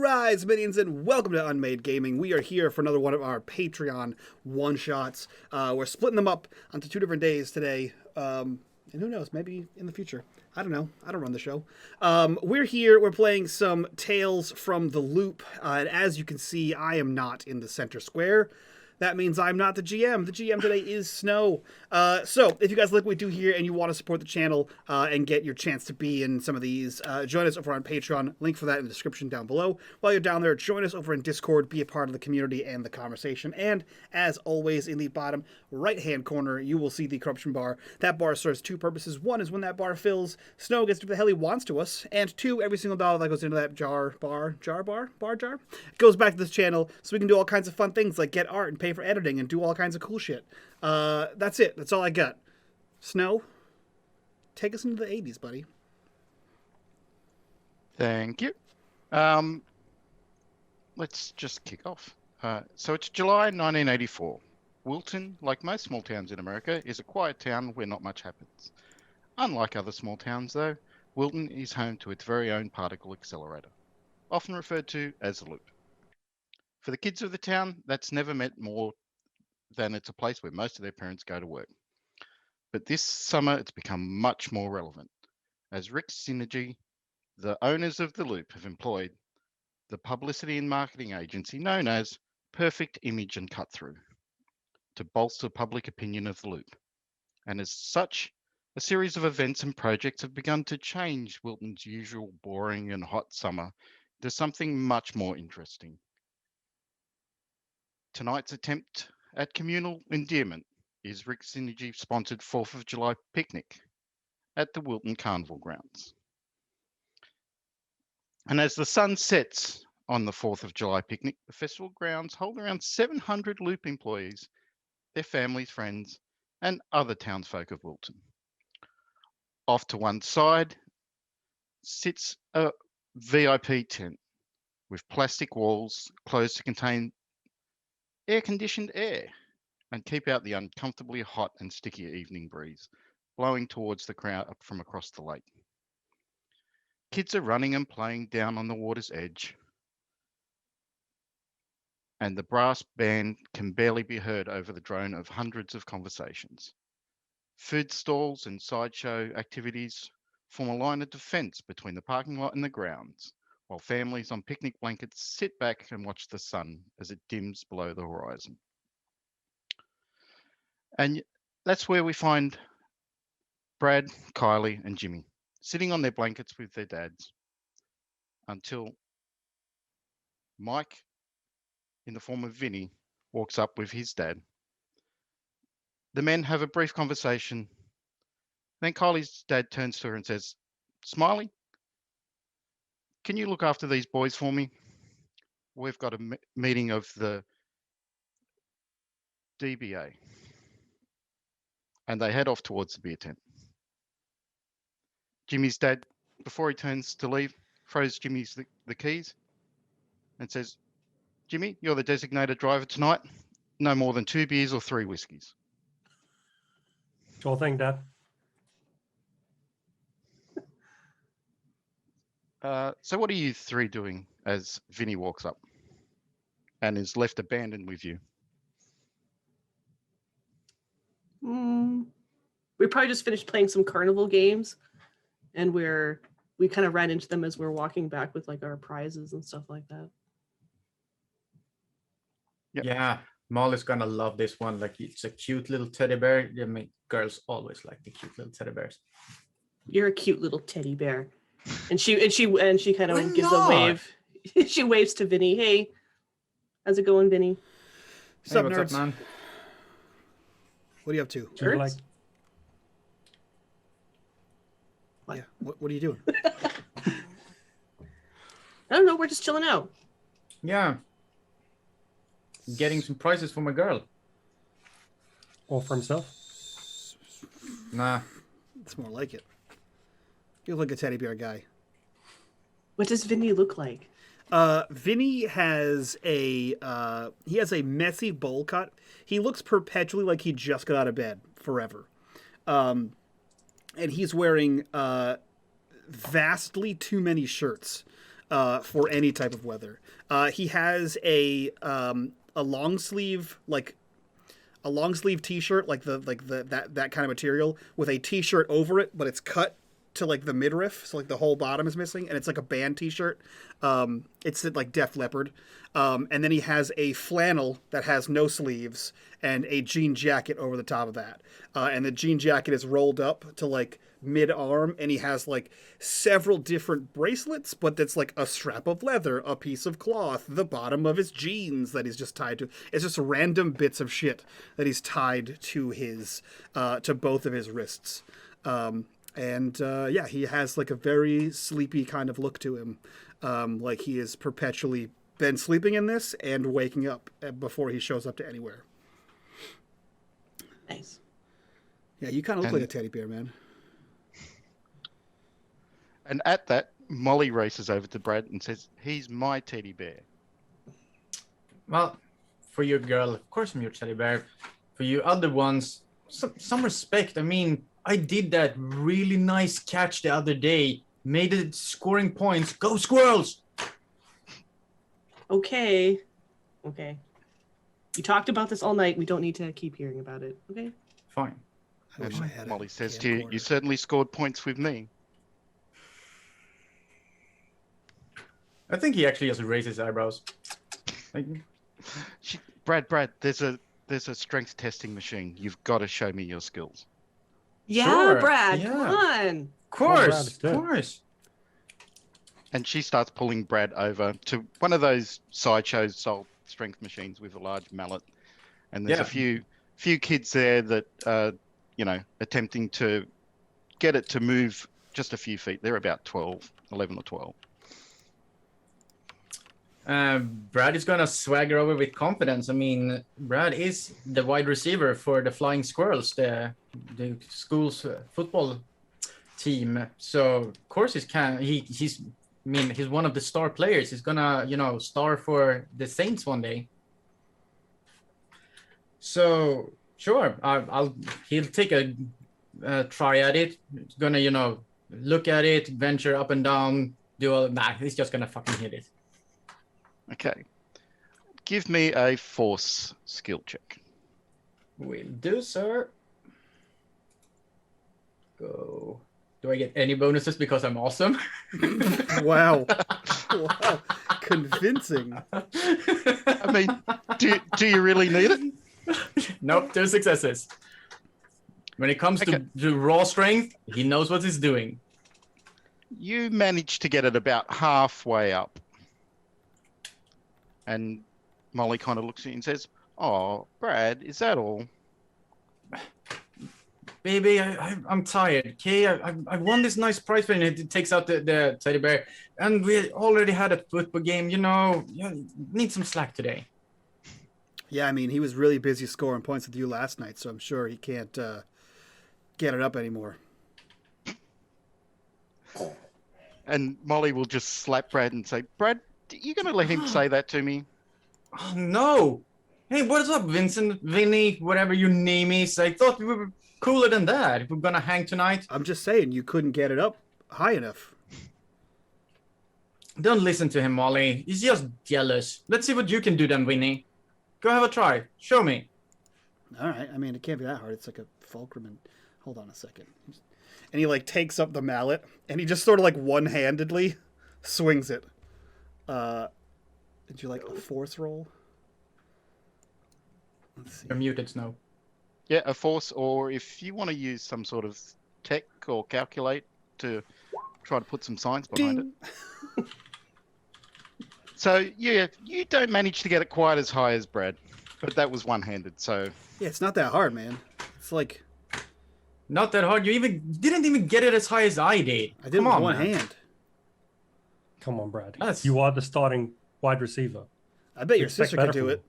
Rise, minions, and welcome to unMadeGaming. We are here for another one of our Patreon one-shots. We're splitting them up onto 2 different days today, and who knows, maybe in the future. I don't know. I don't run the show. We're here. We're playing some Tales from the Loop, and as you can see, I am not in the center square. That means I'm not the GM. The GM today is Snow. So if you guys like what we do here and you want to support the channel and get your chance to be in some of these, join us over on Patreon. Link for that in the description down below. While you're down there, join us over in Discord. Be a part of the community and the conversation. And as always, in the bottom right-hand corner, you will see the corruption bar. That bar serves 2 purposes. 1 is when that bar fills, Snow gets to do what the hell he wants to us. And 2, every single dollar that goes into that jar, goes back to this channel so we can do all kinds of fun things like get art and pay for editing and do all kinds of cool shit. That's it. That's all I got. Snow, take us into the 80s, buddy. Thank you. Let's just kick off. So it's July 1984. Wilton, like most small towns in America, is a quiet town where not much happens. Unlike other small towns, though, Wilton is home to its very own particle accelerator, often referred to as the Loop. For the kids of the town, that's never meant more than it's a place where most of their parents go to work. But this summer, it's become much more relevant, as Rick Synergy, the owners of the Loop, have employed the publicity and marketing agency known as Perfect Image and Cut Through to bolster public opinion of the Loop. And as such, a series of events and projects have begun to change Wilton's usual boring and hot summer to something much more interesting. Tonight's attempt at communal endearment is Rick Synergy sponsored 4th of July picnic at the Wilton Carnival grounds. And as the sun sets on the 4th of July picnic, the festival grounds hold around 700 Loop employees, their families, friends, and other townsfolk of Wilton. Off to one side sits a VIP tent with plastic walls closed to contain air-conditioned air and keep out the uncomfortably hot and sticky evening breeze blowing towards the crowd up from across the lake. Kids are running and playing down on the water's edge, and the brass band can barely be heard over the drone of hundreds of conversations. Food stalls and sideshow activities form a line of defense between the parking lot and the grounds, while families on picnic blankets sit back and watch the sun as it dims below the horizon. And that's where we find Brad, Kylie, and Jimmy sitting on their blankets with their dads until Mike, in the form of Vinny, walks up with his dad. The men have a brief conversation. Then Kylie's dad turns to her and says, "Smiley, can you look after these boys for me? We've got a meeting of the DBA." And they head off towards the beer tent. Jimmy's dad, before he turns to leave, throws Jimmy the keys and says, "Jimmy, you're the designated driver tonight. No more than 2 beers or 3 whiskeys." Sure thing, Dad. So what are you 3 doing as Vinny walks up and is left abandoned with you? We probably just finished playing some carnival games, and we kind of ran into them as we're walking back with like our prizes and stuff like that. Yep. Yeah, Molly's gonna love this one. Like, it's a cute little teddy bear. I mean, girls always like the cute little teddy bears. You're a cute little teddy bear. And she kind of I'm gives not. a wave. She waves to Vinny. "Hey, how's it going, Vinny?" What's up, What's nerds? up, man? What are you up to? Do you Thurs? like What? Yeah. What are you doing? I don't know. We're just chilling out. Yeah, getting some prizes for my girl. or for himself? Nah, It's more like it. You look like a teddy bear guy. What does Vinny look like? Vinny has a messy bowl cut. He looks perpetually like he just got out of bed forever. And he's wearing vastly too many shirts. for any type of weather. He has a long sleeve T-shirt, that kind of material with a T-shirt over it, but it's cut to like the midriff, so like the whole bottom is missing, and it's like a band T-shirt. It's like Def Leppard, and then he has a flannel that has no sleeves and a jean jacket over the top of that, and the jean jacket is rolled up to like mid-arm, and he has like several different bracelets, but that's like a strap of leather, a piece of cloth, the bottom of his jeans that he's just tied to. It's just random bits of shit that he's tied to his to both of his wrists. Yeah, he has like a very sleepy kind of look to him. Like he has perpetually been sleeping in this and waking up before he shows up to anywhere. Nice. Yeah, you kind of look like a teddy bear, man. And at that, Molly races over to Brad and says, "He's my teddy bear." Well, for your girl, of course I'm your teddy bear. For you other ones, some respect. I mean, I did that really nice catch the other day. Made it scoring points. Go Squirrels! Okay. You talked about this all night. We don't need to keep hearing about it. Okay. Fine. I wish I had Molly a says to you, camcorder. "You certainly scored points with me." I think he actually just raised his eyebrows. Like, Brad, there's a strength testing machine. You've got to show me your skills. Yeah, Sure, Brad. yeah. Come on. of course, Brad, of course. And she starts pulling Brad over to one of those sideshow style strength machines with a large mallet. And there's Yeah. a few kids there that are, attempting to get it to move just a few feet. They're about 11 or 12. Brad is gonna swagger over with confidence. I mean, Brad is the wide receiver for the Flying Squirrels, the school's football team. So of course he's one of the star players. He's gonna star for the Saints one day. So sure, he'll take a try at it. He's gonna look at it, venture up and down, do all that. He's just gonna fucking hit it. Okay. Give me a force skill check. Will do, sir. Go. Do I get any bonuses because I'm awesome? Wow. Wow. Convincing. I mean, do you really need it? Nope, 2 successes. When it comes Okay. to raw strength, he knows what he's doing. You manage to get it about halfway up. And Molly kind of looks at you and says, "Oh, Brad, is that all?" Baby, I'm tired, okay? I won this nice prize when it takes out the teddy bear. And we already had a football game, you need some slack today. Yeah, I mean, he was really busy scoring points with you last night, so I'm sure he can't get it up anymore. And Molly will just slap Brad and say, "Brad, you going to let him say that to me?" Oh, no. Hey, what's up, Vincent, Vinny, whatever your name is? I thought we were cooler than that. If we're gonna hang tonight. I'm just saying, you couldn't get it up high enough. Don't listen to him, Molly. He's just jealous. Let's see what you can do then, Vinny. Go have a try. Show me. All right, I mean, it can't be that hard. It's like a fulcrum. And hold on a second. And he like takes up the mallet and he just sort of like one-handedly swings it. Did you like a force roll? Let's see. You're muted, Snow. Yeah, a force, or if you want to use some sort of tech or calculate to try to put some science behind it. So, yeah, you don't manage to get it quite as high as Brad, but that was one-handed, so... Yeah, it's not that hard, man. It's like... Not that hard. You didn't even get it as high as I did. I did it with one hand. Come on, Brad. That's- You are the starting wide receiver. I bet your Expect sister could better do from it.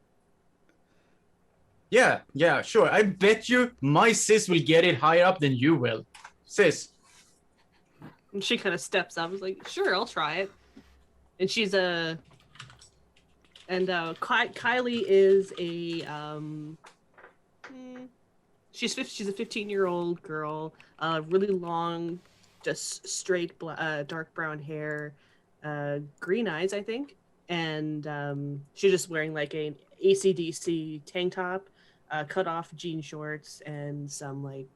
Yeah, sure. I bet you my sis will get it higher up than you will. Sis. And she kind of steps up. I was like, sure, I'll try it. And she's a. And Kylie is a. She's a 15-year-old girl. Really long, just straight dark brown hair. green eyes, I think, and she's just wearing like an AC/DC tank top, cut off jean shorts, and some like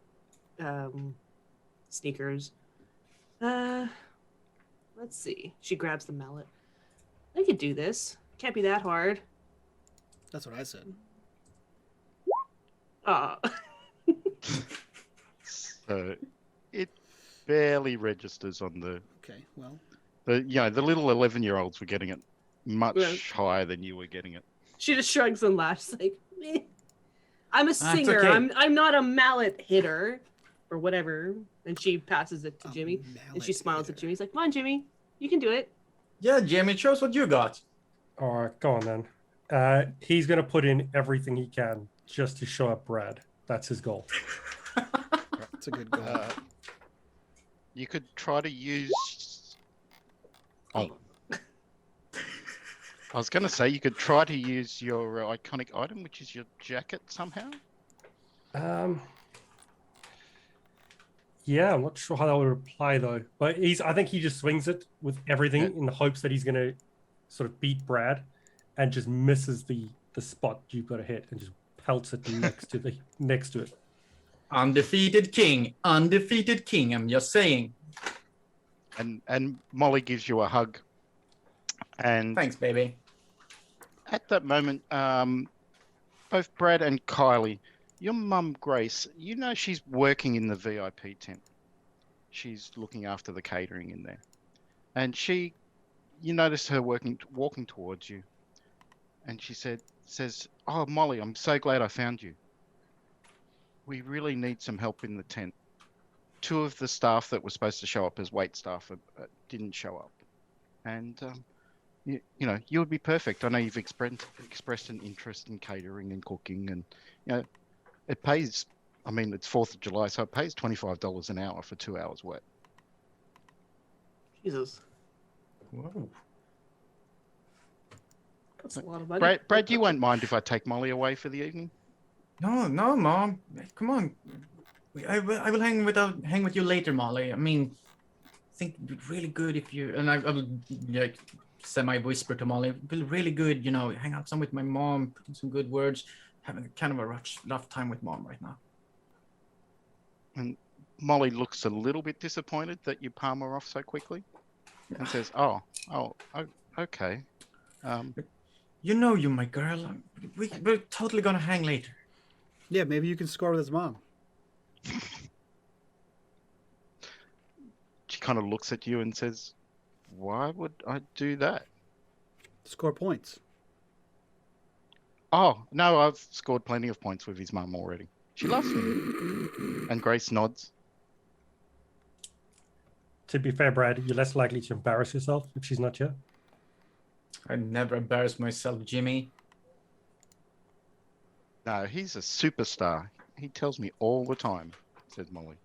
sneakers. Let's see. She grabs the mallet. I could do this. Can't be that hard. That's what I said. Aw. So it barely registers on the Okay, well, the little 11-year-olds were getting it much Yeah. higher than you were getting it. She just shrugs and laughs like, "Meh. I'm a singer. okay. I'm not a mallet hitter or whatever." And she passes it to Jimmy, and she smiles at Jimmy. He's like, "Come on, Jimmy, you can do it." Yeah, Jimmy, show us what you got. All right, go on then. He's going to put in everything he can just to show up Brad. That's his goal. It's a good goal. You could try to use. Oh. I was going to say you could try to use your iconic item, which is your jacket, somehow. Yeah, I'm not sure how that would apply though. But I think he just swings it with everything in the hopes that he's going to sort of beat Brad, and just misses the spot you've got to hit and just pelts it next to it. Undefeated king. I'm just saying. And Molly gives you a hug. And Thanks, baby. at that moment, both Brad and Kylie, your mum Grace, you know she's working in the VIP tent. She's looking after the catering in there. And you notice her walking towards you. And she says, "Oh, Molly, I'm so glad I found you. We really need some help in the tent. 2 of the staff that were supposed to show up as wait staff didn't show up. And, you know, you would be perfect. I know you've expressed an interest in catering and cooking, and, you know, it pays, I mean, it's 4th of July, so it pays $25 an hour for 2 hours work." Jesus, Whoa. that's a lot of money. Brad, you won't mind if I take Molly away for the evening? No, Mom. Come on. I will hang with you later, Molly. I mean, I think it'd be really good if you and I will like semi-whisper to Molly. It'd be really good, you know, hang out some with my mom, put in some good words, having kind of a rough time with Mom right now. And Molly looks a little bit disappointed that you palm her off so quickly, and says, "Oh, okay." You know, you my girl. We're totally gonna hang later. Yeah, maybe you can score with his mom. She kind of looks at you and says, "Why would I do that?" Score points. "Oh, no, I've scored plenty of points with his mum already. She loves me." And Grace nods. To be fair, Brad, you're less likely to embarrass yourself if she's not here. I never embarrass myself, Jimmy. "No, he's a superstar. He tells me all the time," says Molly.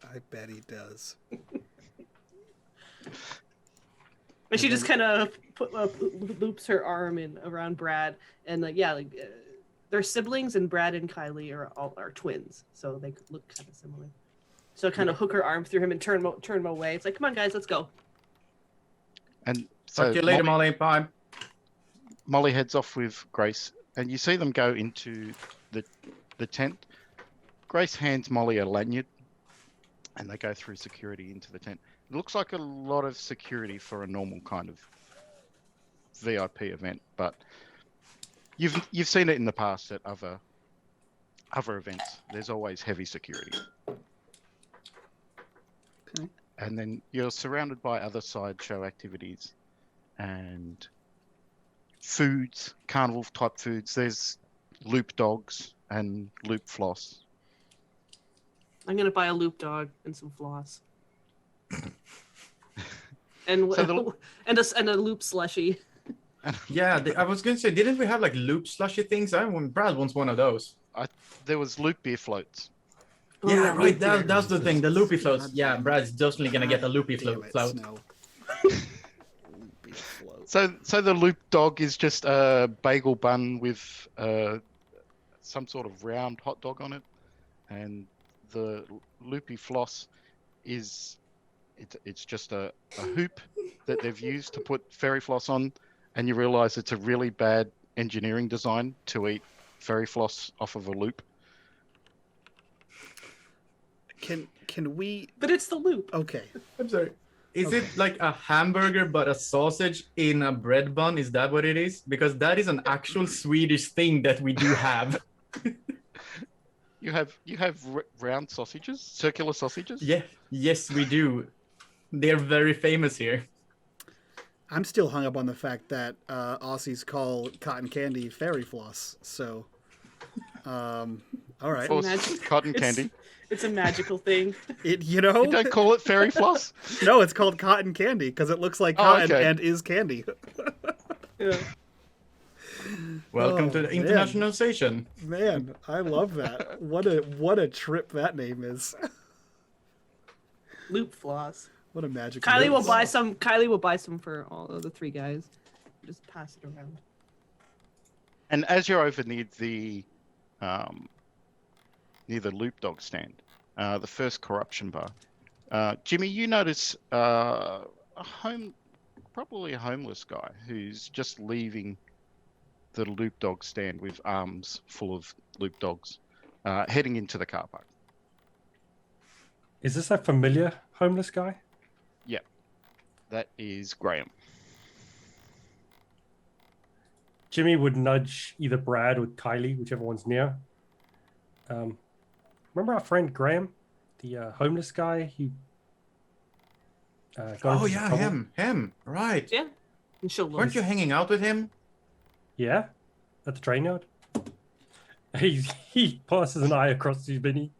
I bet he does. And she just kind of loops her arm around Brad, and they're siblings, and Brad and Kylie are twins, so they look kind of similar. So kind of hook her arm through him and turn him away. It's like, "Come on, guys, let's go." And so Talk to you later, Molly. Bye. Molly heads off with Grace, and you see them go into the tent. Grace hands Molly a lanyard, and they go through security into the tent. It looks like a lot of security for a normal kind of VIP event, but you've seen it in the past at other events. There's always heavy security. Okay. And then you're surrounded by other sideshow activities and foods, carnival type foods. There's loop dogs and loop floss. I'm gonna buy a loop dog and some floss, and So and a loop slushy. Yeah, I was gonna say, didn't we have like loop slushy things? Brad wants one of those. There was loop beer floats. Oh, Yeah, that right. loop beer. That's the thing. The loopy floats. Yeah, Brad's definitely gonna get a loopy Damn it, float. Snow. Loopy float. So the loop dog is just a bagel bun with some sort of round hot dog on it, and the loopy floss is It's just a hoop that they've used to put fairy floss on, and you realise it's a really bad engineering design to eat fairy floss off of a loop. Can we? But it's the loop. Okay. I'm sorry. Is Okay. it like a hamburger but a sausage in a bread bun? Is that what it is? Because that is an actual Swedish thing that we do have. You have round sausages, circular sausages. Yeah, yes, we do. They're very famous here. I'm still hung up on the fact that Aussies call cotton candy fairy floss. So, all right. Of course, Magic- cotton it's- candy. It's a magical thing. You You know, don't call it fairy floss. no, it's called cotton candy because it looks like Oh, cotton okay. and is candy. Yeah. Welcome Oh, to the man. internationalization. Man, I love that. What a trip that name is. Loop floss. What a magic. Kylie will word. buy some. Kylie will buy some for all of the three guys. Just pass it around. And as you're over near the loop dog stand, the first corruption bar, Jimmy, you notice probably a homeless guy who's just leaving the loop dog stand with arms full of loop dogs, heading into the car park. Is this a familiar homeless guy? That is Graham. Jimmy would nudge either Brad or Kylie, whichever one's near. Remember our friend Graham, the homeless guy who got Oh into yeah, trouble? him. Right. Yeah. And she'll look. Weren't you hanging out with him? Yeah, at the train yard. He passes an eye across to Vinny.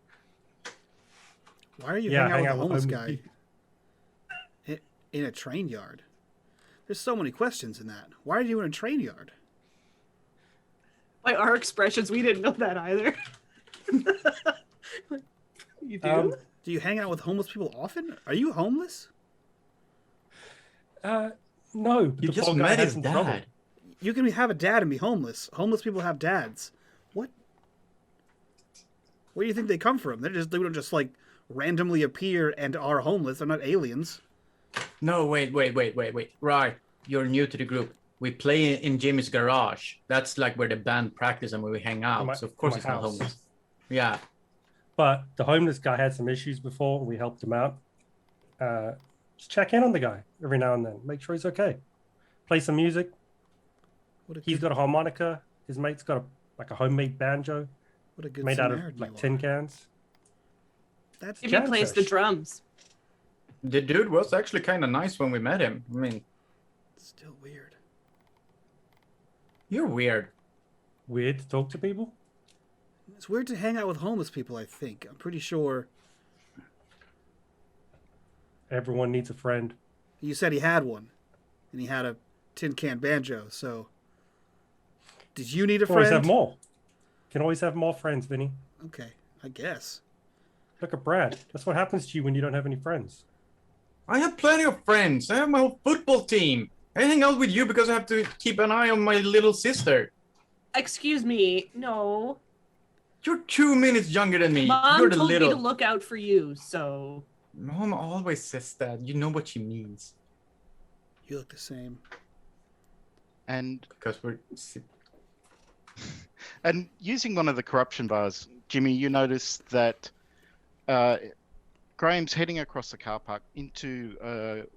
Why are you Yeah, hanging out hang with a homeless out with guy people. in a train yard? There's so many questions in that. Why are you in a train yard? By our expressions, we didn't know that either. You do? Do you hang out with homeless people often? Are you homeless? No, but You the just poor guy met had his some dad. trouble. You can have a dad and be homeless. Homeless people have dads. What? Where do you think they come from? They don't just like randomly appear and are homeless. They're not aliens. No, wait. Right. You're new to the group. We play in Jimmy's garage. That's like where the band practice and where we hang out. my- So of course my he's not house. homeless. Yeah. But the homeless guy had some issues before. We helped him out. Just check in on the guy every now and then. Make sure he's okay. Play some music. What a He's good, got a harmonica. His mate's got a homemade banjo what a good made out Samaritan of like you tin are. cans. That's If he plays the Jamfish. drums. The dude was actually kind of nice when we met him. I mean, still weird. you're weird. Weird to talk to people. It's weird to hang out with homeless people. I think I'm pretty sure. Everyone needs a friend. You said he had one, and he had a tin can banjo. So, did you need a Can always have friend? more. Can always have more friends, Vinny. Okay, I guess. Look at Brad. That's what happens to you when you don't have any friends. I have plenty of friends. I have my whole football team. I hang out with you because I have to keep an eye on my little sister. Excuse me. No. You're 2 minutes younger than me. Mom You're the told little. me to look out for you, so. Mom always says that. You know what she means. You look the same. And Because we're. And using one of the corruption bars, Jimmy, you notice that Graham's heading across the car park into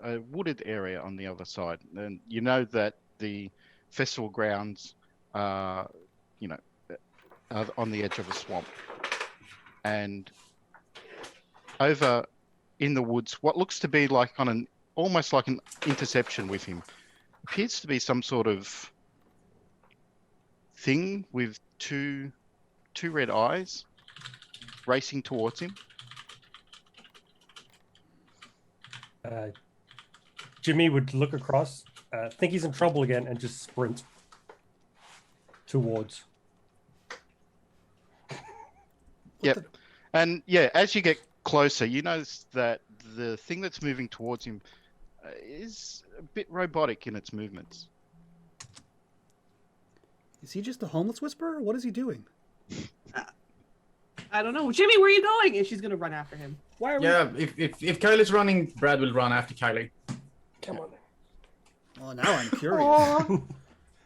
a wooded area on the other side. And you know that the festival grounds are on the edge of a swamp. And over in the woods, what looks to be like almost like an interception with him, appears to be some sort of thing with two red eyes racing towards him. Jimmy would look across, think he's in trouble again, and just sprint towards. Yep. And yeah, as you get closer, you notice that the thing that's moving towards him is a bit robotic in its movements. Is he just a homeless whisperer? What is he doing? I don't know. Jimmy, where are you going? And she's gonna run after him. Why are we? Yeah, if Kylie's running, Brad will run after Kylie. Come on. Well, now I'm curious.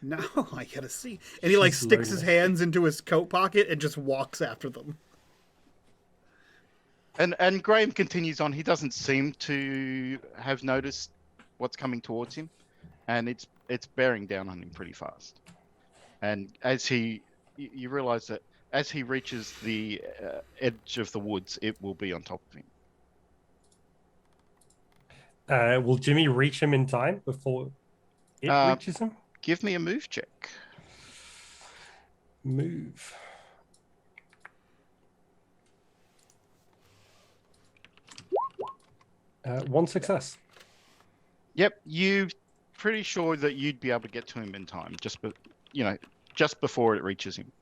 Now I gotta see. And he like She's sticks his loading. hands into his coat pocket and just walks after them. And Graham continues on. He doesn't seem to have noticed what's coming towards him, and it's bearing down on him pretty fast. And as you realize that as he reaches the edge of the woods, it will be on top of him. Will Jimmy reach him in time before it reaches him? Give me a move check. Move. One success. Yep, you pretty sure that you'd be able to get to him in time, just before it reaches him.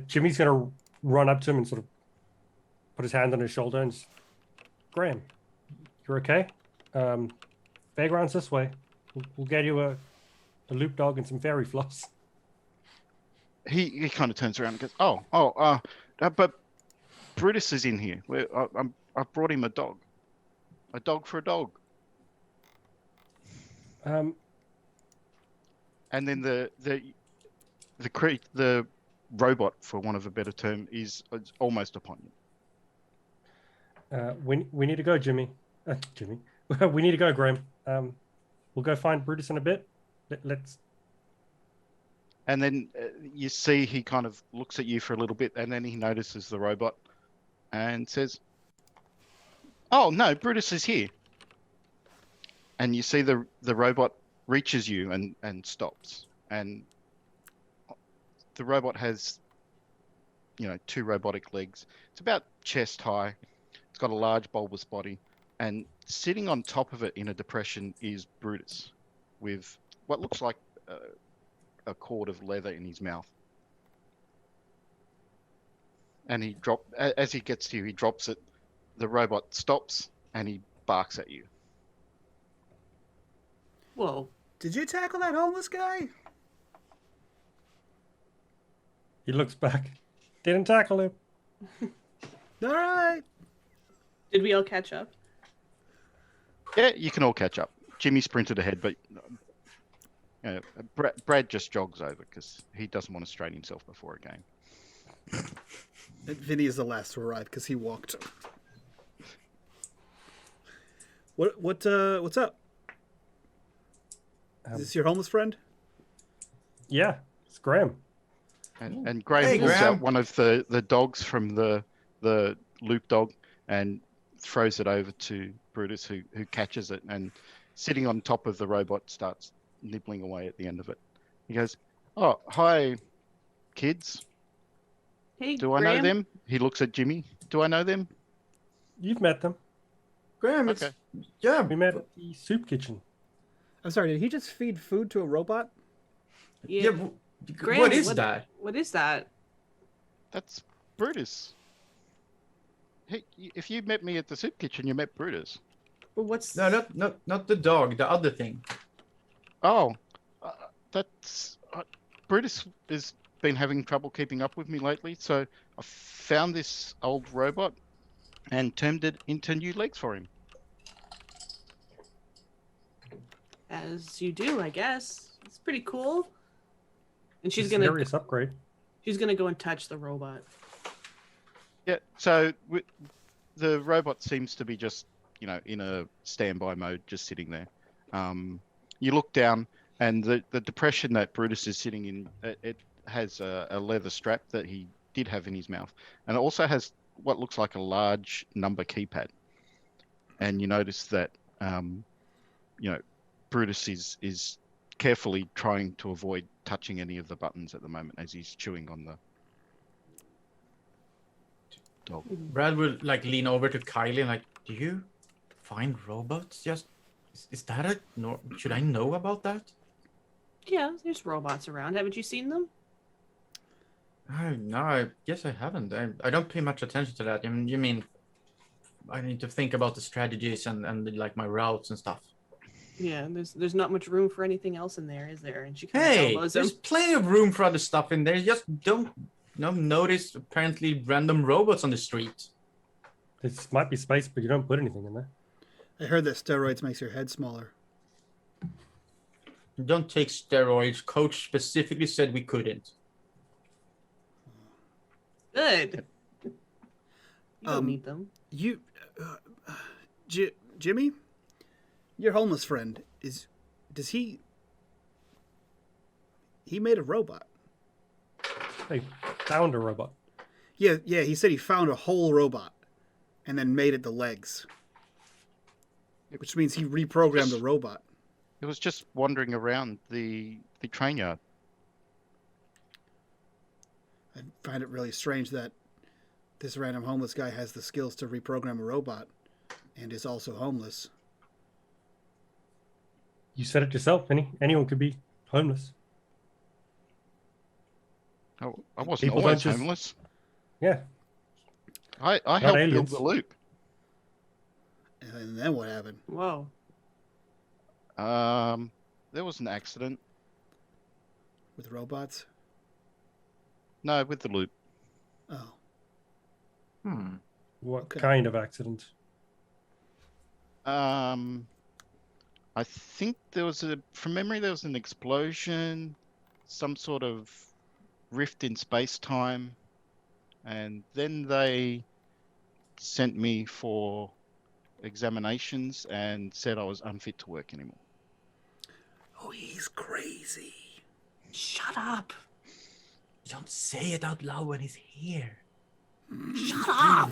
Jimmy's going to run up to him and sort of put his hand on his shoulder and Graham, you're okay? Fairground's this way. We'll get you a loop dog and some fairy floss. He kind of turns around and goes, but Brutus is in here. I brought him a dog for a dog. And then the robot, for want of a better term, is almost upon you. We need to go, Jimmy. Jimmy. We need to go, Graham. We'll go find Brutus in a bit. Let's. And then you see he kind of looks at you for a little bit, and then he notices the robot and says, "Oh no, Brutus is here." And you see the robot reaches you and stops. And the robot has, two robotic legs. It's about chest high. It's got a large bulbous body. And sitting on top of it in a depression is Brutus, with what looks like a cord of leather in his mouth. And as he gets to you, he drops it. The robot stops and he barks at you. Whoa. Did you tackle that homeless guy? He looks back. Didn't tackle him. All right. Did we all catch up? Yeah, you can all catch up. Jimmy sprinted ahead, but Brad just jogs over because he doesn't want to strain himself before a game. And Vinny is the last to arrive because he walked. What's up? Is this your homeless friend? Yeah, it's Graham. And Graham Hey, pulls Graham. out one of the dogs from the loop dog and throws it over to Brutus, who catches it and sitting on top of the robot starts nibbling away at the end of it. He goes, "Oh, hi, kids. Hey, Do I know Graham? them?" He looks at Jimmy. "Do I know them?" You've met them. Graham, Okay. yeah. We met at the soup kitchen. I'm sorry, did he just feed food to a robot? Yeah. Graham, What is that? What is that? That's Brutus. Hey, if you met me at the soup kitchen, you met Brutus. Well, what's No, not the dog. The other thing. Oh, that's Brutus has been having trouble keeping up with me lately, so I found this old robot and turned it into new legs for him. As you do, I guess. It's pretty cool. And she's It's a gonna serious upgrade. go and touch the robot. Yeah, so the robot seems to be just, in a standby mode, just sitting there. You look down, and the depression that Brutus is sitting in, it has a leather strap that he did have in his mouth. And it also has what looks like a large number keypad. And you notice that, Brutus is carefully trying to avoid touching any of the buttons at the moment as he's chewing on the dog. Brad will lean over to Kylie and do you find robots? Is that a no? Should I know about that? Yeah, there's robots around. Haven't you seen them? No, I guess I haven't. I don't pay much attention to that. You mean I need to think about the strategies and my routes and stuff. Yeah, there's not much room for anything else in there, is there? And she kind Hey, of elbows him. there's plenty of room for other stuff in there. Just don't noticed apparently random robots on the street. This might be space, but you don't put anything in there. I heard that steroids makes your head smaller. Don't take steroids. Coach specifically said we couldn't. Good. You don't need them. You, Jimmy, your homeless friend does he made a robot? They found a robot. Yeah. He said he found a whole robot, and then made it the legs, which means he reprogrammed the robot. It was just wandering around the train yard. I find it really strange that this random homeless guy has the skills to reprogram a robot, and is also homeless. You said it yourself, Penny. Anyone could be homeless. I wasn't People always don't just- homeless. Yeah. I helped build aliens. the loop. And then what happened? Whoa. There was an accident. With robots? No, with the loop. Oh. What Okay. kind of accident? I think from memory, there was an explosion, some sort of rift in space-time, and then they sent me for examinations and said I was unfit to work anymore. Oh, he's crazy. Shut up. Don't say it out loud when he's here. Shut up.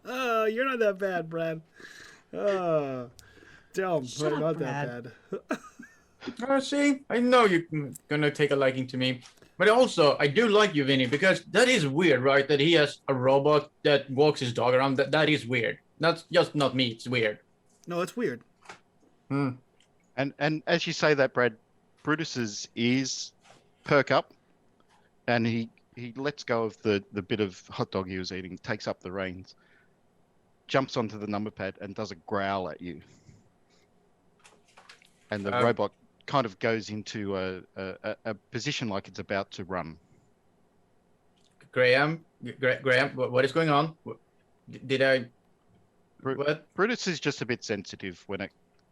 Oh, you're not that bad, Brad. Oh, dumb, Shut but up, not Brad. that bad. See, I know you're gonna take a liking to me. But also, I do like you, Vinny, because that is weird, right? That he has a robot that walks his dog around. That is weird. That's just not me. It's weird. No, it's weird. And as you say that, Brad, Brutus's ears perk up, and he lets go of the bit of hot dog he was eating, takes up the reins, jumps onto the number pad, and does a growl at you. And the robot kind of goes into a position like it's about to run. Graham, what is going on? Did I? What? Brutus is just a bit sensitive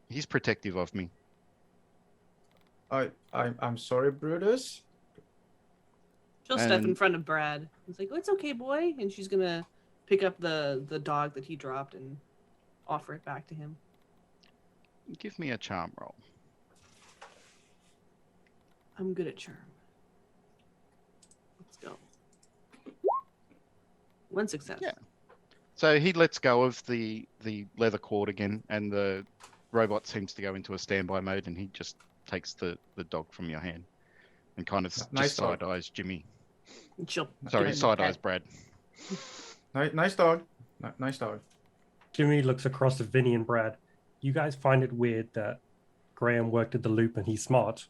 he's protective of me. I'm sorry, Brutus. She'll step in And- front of Brad. He's like, "Oh, it's okay, boy," and she's gonna pick up the dog that he dropped and offer it back to him. Give me a charm roll. I'm good at charm. Let's go. One success. Yeah. So he lets go of the leather cord again, and the robot seems to go into a standby mode, and he just takes the dog from your hand and kind of Nice just dog. side-eyes Jimmy. And she'll Sorry, give him side-eyes a Brad. Nice dog. Nice dog. Jimmy looks across at Vinny and Brad. You guys find it weird that Graham worked at the loop and he's smart.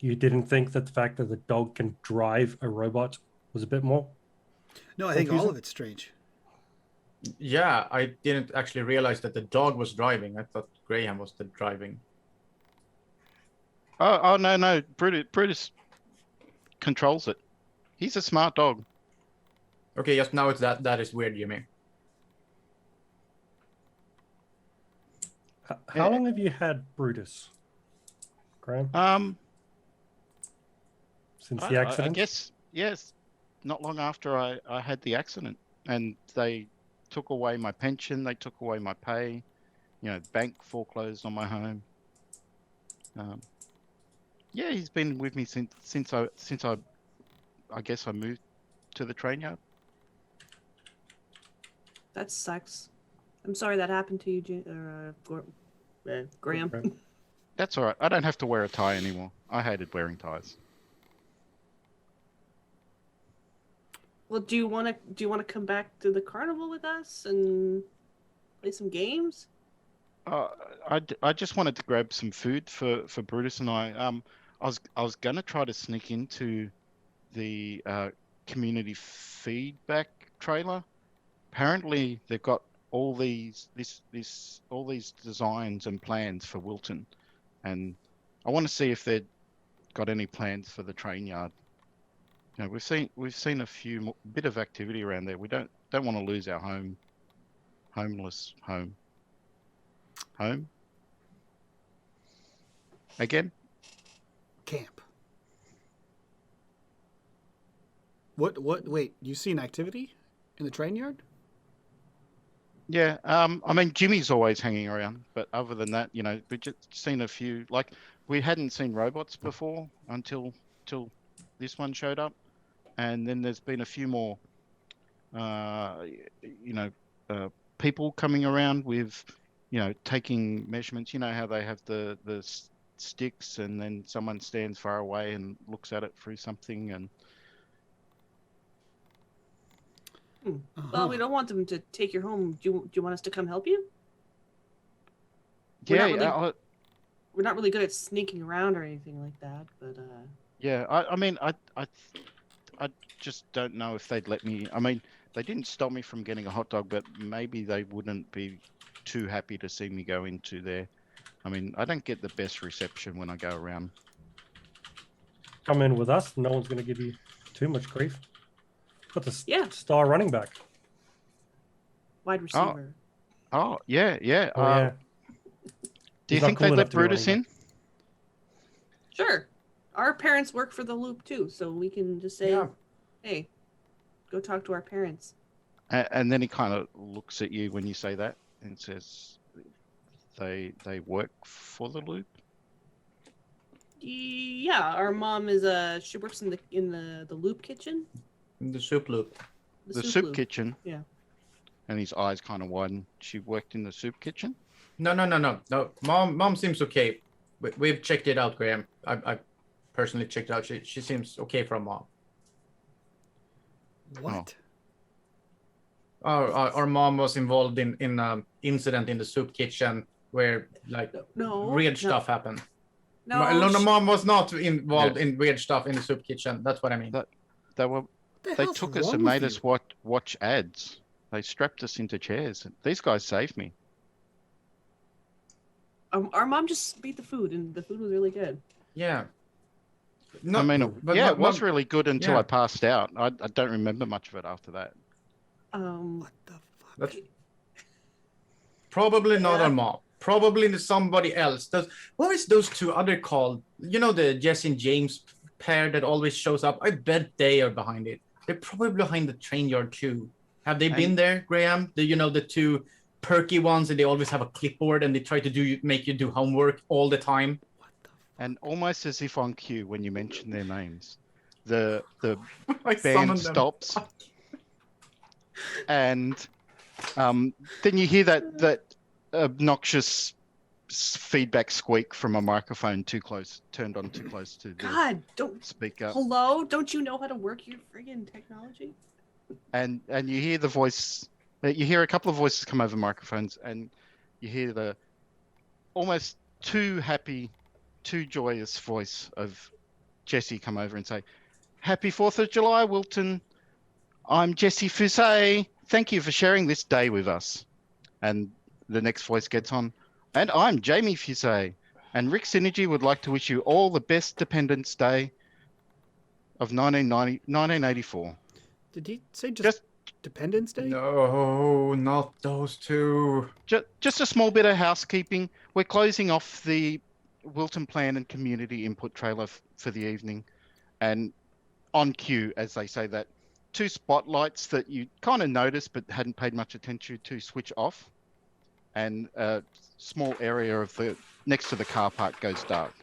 You didn't think that the fact that the dog can drive a robot was a bit more? No, I think all Confusing. of it's strange. Yeah, I didn't actually realize that the dog was driving. I thought Graham was the driving. Oh no, Brutus controls it. He's a smart dog. Okay, yes, now it's that is weird, Jimmy. How long have you had Brutus, Graham? Since the accident? I guess, yes, not long after I had the accident, and they took away my pension, they took away my pay, the bank foreclosed on my home. Yeah, he's been with me since I guess I moved to the train yard. That sucks. I'm sorry that happened to you, Graham. Graham. That's all right. I don't have to wear a tie anymore. I hated wearing ties. Well, do you want to come back to the carnival with us and play some games? I just wanted to grab some food for Brutus and I. I was gonna try to sneak into the community feedback trailer. Apparently, they've got all these designs and plans for Wilton, and I want to see if they're got any plans for the train yard. You know, we've seen a bit of activity around there. We don't want to lose our home again. Camp. What? Wait, you seen activity in the train yard? Yeah. I mean, Jimmy's always hanging around, but other than that, you know, we've just seen a few. Like, we hadn't seen robots before until this one showed up, and then there's been a few more, you know, people coming around with, you know, taking measurements. You know how they have the sticks, and then someone stands far away and looks at it through something, and Well, we don't want them to take you home. Do you want us to come help you? yeah, We're not really good at sneaking around or anything like that, but yeah. I mean, I just don't know if they'd let me. I mean, they didn't stop me from getting a hot dog, but maybe they wouldn't be too happy to see me go into there. I mean, I don't get the best reception when I go around. Come in with us. No one's going to give you too much grief. Got the Yeah. star running back. wide receiver. Oh, yeah. Oh, yeah. Do you He's not think cool they'd enough let to be Brutus running in? Sure. Our parents work for the Loop too, so we can just say, Yeah. "Hey, go talk to our parents." And then he kind of looks at you when you say that and says, "They work for the Loop." Yeah, our mom is she works in the Loop kitchen. The soup loop. The soup Loop. kitchen. Yeah. And his eyes kind of widen. She worked in the soup kitchen? No. Mom seems okay. We've checked it out, Graham. I personally checked it out. She seems okay for a mom. What? Our mom was involved in an incident in the soup kitchen where like weird stuff happened. No, Mom was not involved in weird stuff in the soup kitchen. That's what I mean. They took us and made us watch ads. They strapped us into chairs. These guys saved me. Our mom just made the food, and the food was really good. Yeah. I mean, it was really good until yeah. I passed out. I don't remember much of it after that. What the fuck? That's probably not our mom. Probably somebody else. What is those two other called? You know, the Jesse and James pair that always shows up? I bet they are behind it. They're probably behind the train yard too. Have they been there, Graham? The two perky ones, and they always have a clipboard and they try to make you do homework all the time. And almost as if on cue, when you mention their names, the I band summoned them. stops, and then you hear that obnoxious feedback squeak from a microphone turned on too close to the God, don't speaker. Hello, don't you know how to work your friggin' technology? And you hear the voice. You hear a couple of voices come over microphones, and you hear the almost too joyous voice of Jesse come over and say, "Happy 4th of July, Wilton. I'm Jesse Fusay. Thank you for sharing this day with us." And the next voice gets on, "And I'm Jamie Fusay. And Rick Synergy would like to wish you all the best Dependence Day of 1984. Did he say just Dependence Day? No, not those two. Just a small bit of housekeeping. We're closing off the Wilton Plan and Community Input trailer for the evening. And on cue, as they say that, 2 spotlights that you kind of noticed but hadn't paid much attention to switch off. And a small area of next to the car park goes dark.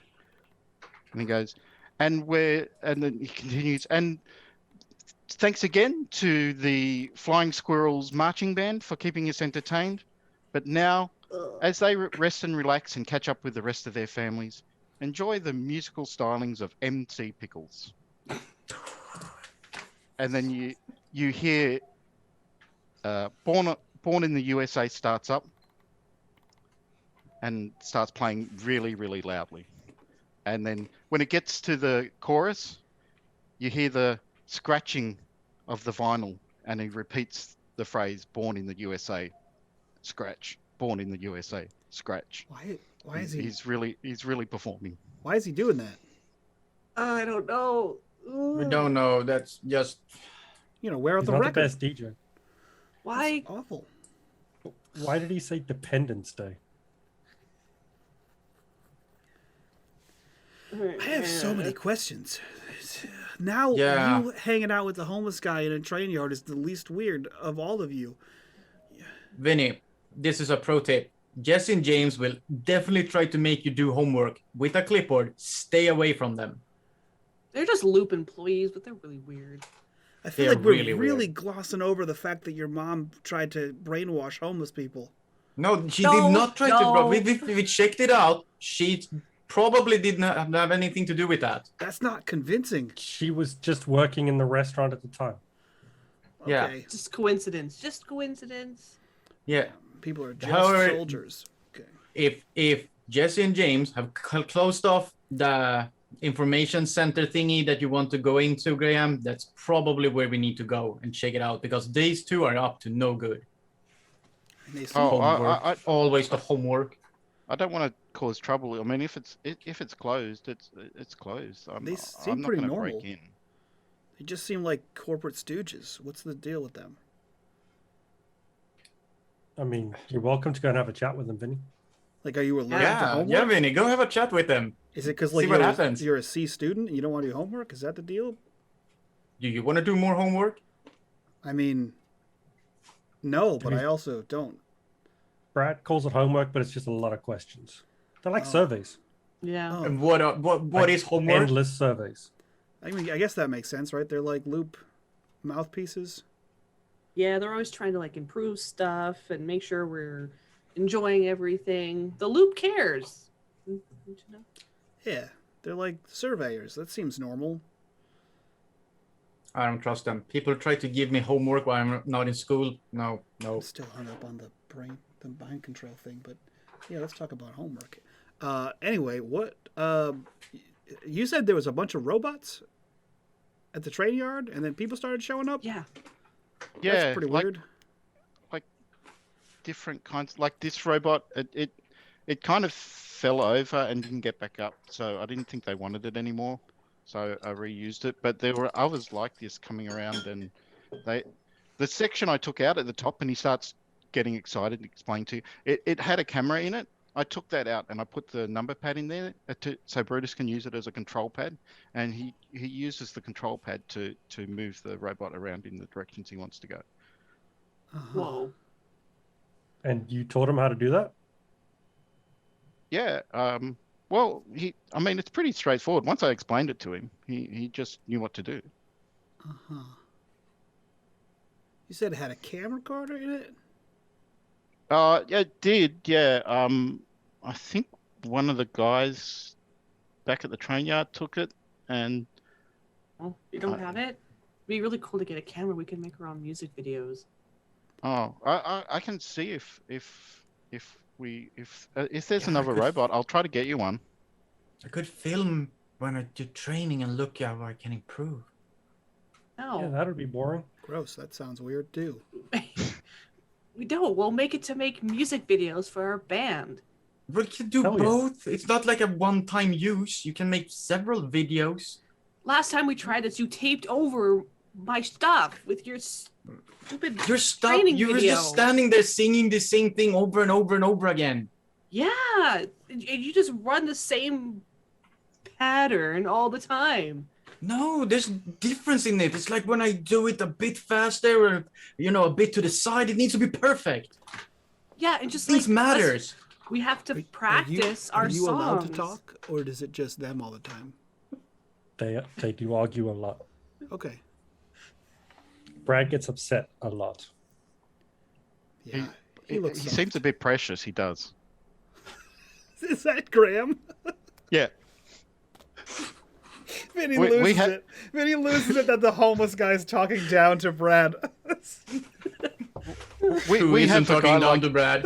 And he goes, and then he continues, and thanks again to the Flying Squirrels marching band for keeping us entertained. But now, as they rest and relax and catch up with the rest of their families, enjoy the musical stylings of MC Pickles. And then you hear Born in the USA starts up and starts playing really, really loudly. And then when it gets to the chorus, you hear the scratching of the vinyl, and he repeats the phrase "Born in the USA, scratch. Born in the USA, scratch." Why is he? He's really performing. Why is he doing that? I don't know. We don't know. That's just wear out He's the not record. the best DJ. Why? That's awful. Why did he say Dependence Day? I have so many questions. Now Yeah. you hanging out with the homeless guy in a train yard is the least weird of all of you. Vinny. This is a pro tip. Jesse and James will definitely try to make you do homework with a clipboard. Stay away from them. They're just loop employees, but they're really weird. I feel They're like we're really really weird. glossing over the fact that your mom tried to brainwash homeless people. No, she No, did not try to. no. We checked it out. She probably did not have anything to do with that. That's not convincing. She was just working in the restaurant at the time. Yeah. Okay. Just coincidence. Just coincidence. Yeah. People are just However- soldiers. Okay. If Jesse and James have closed off the information center thingy that you want to go into, Graham, that's probably where we need to go and check it out, because these two are up to no good. And they seem- Oh, Homework. Always the homework. I don't want to cause trouble. I mean, if it's closed, it's closed. They seem I'm not pretty going to normal. break in. They just seem like corporate stooges. What's the deal with them? I mean, you're welcome to go and have a chat with them, Vinny. Like, are you allergic to Yeah, homework? yeah, Vinny, go have a chat with them. Is it because See like what happens. you're a C student and you don't want to do homework? Is that the deal? Do you want to do more homework? I mean, no, but Have I you- also don't. Brad calls it homework, but it's just a lot of questions. They're like Oh. surveys, Yeah. Oh. And what Like is homework? endless surveys. I mean, I guess that makes sense, right? They're like loop mouthpieces. Yeah, they're always trying to like improve stuff and make sure we're enjoying everything. The loop cares. Don't you know? Yeah, they're like surveyors. That seems normal. I don't trust them. People try to give me homework while I'm not in school. No. I'm still hung up on the mind control thing, but yeah, let's talk about homework. Anyway, what you said there was a bunch of robots at the train yard, and then people started showing up. Yeah. Yeah, That's pretty like weird. different kinds. Like this robot, it kind of fell over and didn't get back up. So I didn't think they wanted it anymore. So I reused it. But there were others like this coming around, and the section I took out at the top, and he starts getting excited and explaining to you. It had a camera in it. I took that out and I put the number pad in there so Brutus can use it as a control pad, and he uses the control pad to move the robot around in the directions he wants to go. Uh-huh. Whoa. And you taught him how to do that? Yeah. Well, I mean, it's pretty straightforward. Once I explained it to him, he just knew what to do. Uh-huh. You said it had a camera recorder in it? Yeah, it did. Yeah. I think one of the guys back at the train yard took it, and Well, you don't have it? It'd be really cool to get a camera. We can make our own music videos. I can see if there's another robot, I'll try to get you one. I could film when I do training and look at how I can improve. No. Yeah, that would be boring. Gross. That sounds weird too. We don't. We'll make it to make music videos for our band. But you can do Hell yeah. both. It's not like a one-time use. You can make several videos. Last time we tried this, you taped over my stuff with your stupid. You're stuck. Training You were video. just standing there singing the same thing over and over and over again. Yeah, and you just run the same pattern all the time. No, there's difference in it. It's like when I do it a bit faster or, a bit to the side, it needs to be perfect. Yeah, and just Things like us, matters. we have to Are you- practice our Are you allowed to songs. talk, or is it just them all the time? They do argue a lot. Okay. Brad gets upset a lot. Yeah. He looks soft. seems a bit precious. He does. Is that Graham? Yeah. Vinny We loses had- it. Vinny loses it that the homeless guy's talking down to Brad. Who We isn't have a talking guy down like to Brad?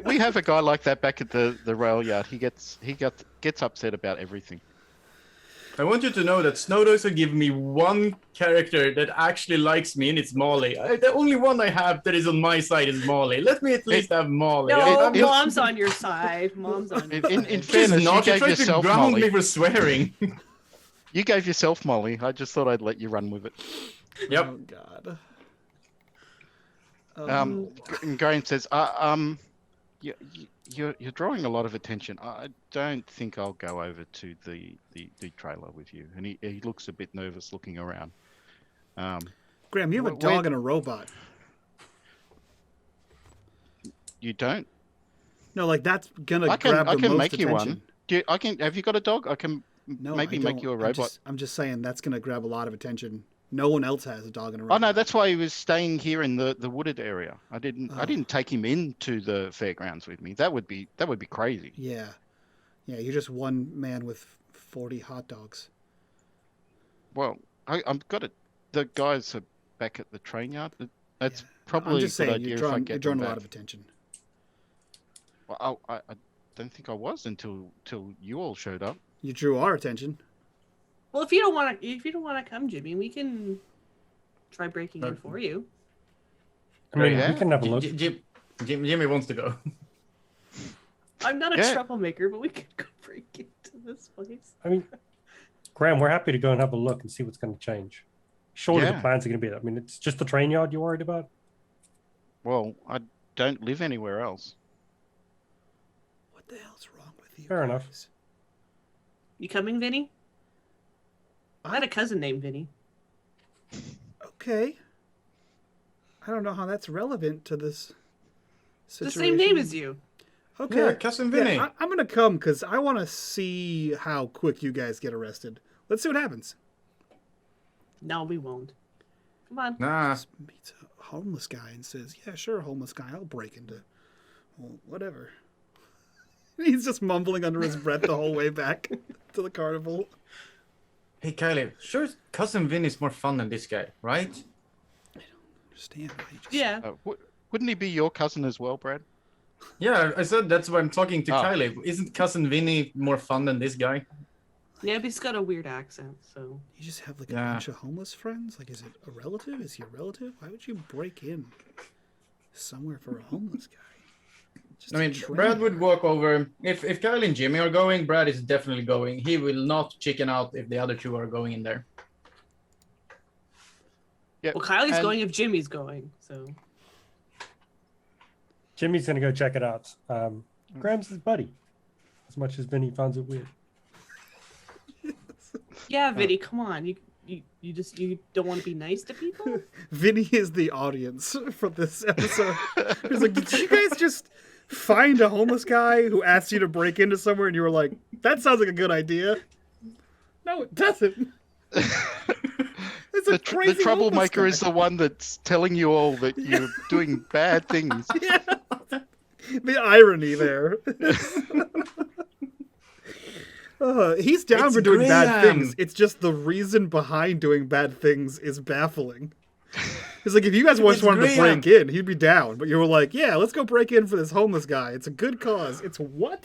we have a guy like that back at the rail yard. He gets upset about everything. I want you to know that Snowdogs have given me one character that actually likes me, and it's Molly. The only one I have that is on my side is Molly. Let me at least have Molly. No, It- mom's on your side. Mom's on your In side. fairness, She's not. you You gave tried to yourself ground Molly. me for swearing. You gave yourself Molly. I just thought I'd let you run with it. Yep. Oh God. And Graham says, you, you're drawing a lot of attention. I don't think I'll go over to the trailer with you. And he looks a bit nervous looking around. Graham, you have a dog and a robot. You don't? No, like that's gonna I grab the can most make attention. you one. Have you got a dog? I can maybe I make don't. you a robot. I'm just saying that's gonna grab a lot of attention. No one else has a dog and a robot. Oh no, that's why he was staying here in the wooded area. I didn't take him into the fairgrounds with me. That would be crazy. Yeah, you're just one man with 40 hot dogs. Well, I've got it. The guys are back at the train yard. That's probably I'm just a good saying idea you're if I get drawing them a lot back. of attention. Well, I don't think I was until you all showed up. You drew our attention. Well, if you don't want to come, Jimmy, we can try breaking in for you. I mean, Yeah. we can have a look. Jimmy wants to go. I'm not a Yeah. troublemaker, but we could go break into this place. I mean, Graham, we're happy to go and have a look and see what's going to change. Surely the Yeah. plans are going to be. I mean, it's just the train yard you're worried about. Well, I don't live anywhere else. What the hell's wrong with you? Fair enough. guys? You coming, Vinny? I had a cousin named Vinny. Okay. I don't know how that's relevant to this The situation. same name as you. Okay. Yeah, cousin Vinny. Yeah, I'm gonna come because I want to see how quick you guys get arrested. Let's see what happens. No, we won't. Come on. Nah. Just meets a homeless guy and says, "Yeah, sure, homeless guy, I'll break into, well, whatever." He's just mumbling under his breath the whole way back to the carnival. Hey, Kylie. Sure, cousin Vinny's more fun than this guy, right? Understand why you just... Yeah. Wouldn't he be your cousin as well, Brad? Yeah, I said that's why I'm talking to Oh. Kylie. Isn't cousin Vinny more fun than this guy? Yeah, but he's got a weird accent, so. You just have like a Yeah. bunch of homeless friends. Like, is it a relative? Is he a relative? Why would you break in somewhere for a homeless guy? Just I a mean, train Brad would yard. walk over. If Kylie and Jimmy are going, Brad is definitely going. He will not chicken out if the other two are going in there. Yeah. Well, Kylie's and- going if Jimmy's going, so. Jimmy's going to go check it out. Graham's his buddy, as much as Vinny finds it weird. Yeah, Vinny, come on. You don't want to be nice to people? Vinny is the audience for this episode. He's like, did you guys just find a homeless guy who asked you to break into somewhere and you were like, that sounds like a good idea? No, it doesn't. It's a The crazy troublemaker homeless is the one that's telling you all that you're doing bad things. guy. Yeah. The irony there. He's down It's for doing bad Graham. things. It's just the reason behind doing bad things is baffling. It's like if you guys just It's wanted to Graham. break in, he'd be down. But you were like, yeah, let's go break in for this homeless guy. It's a good cause. It's what?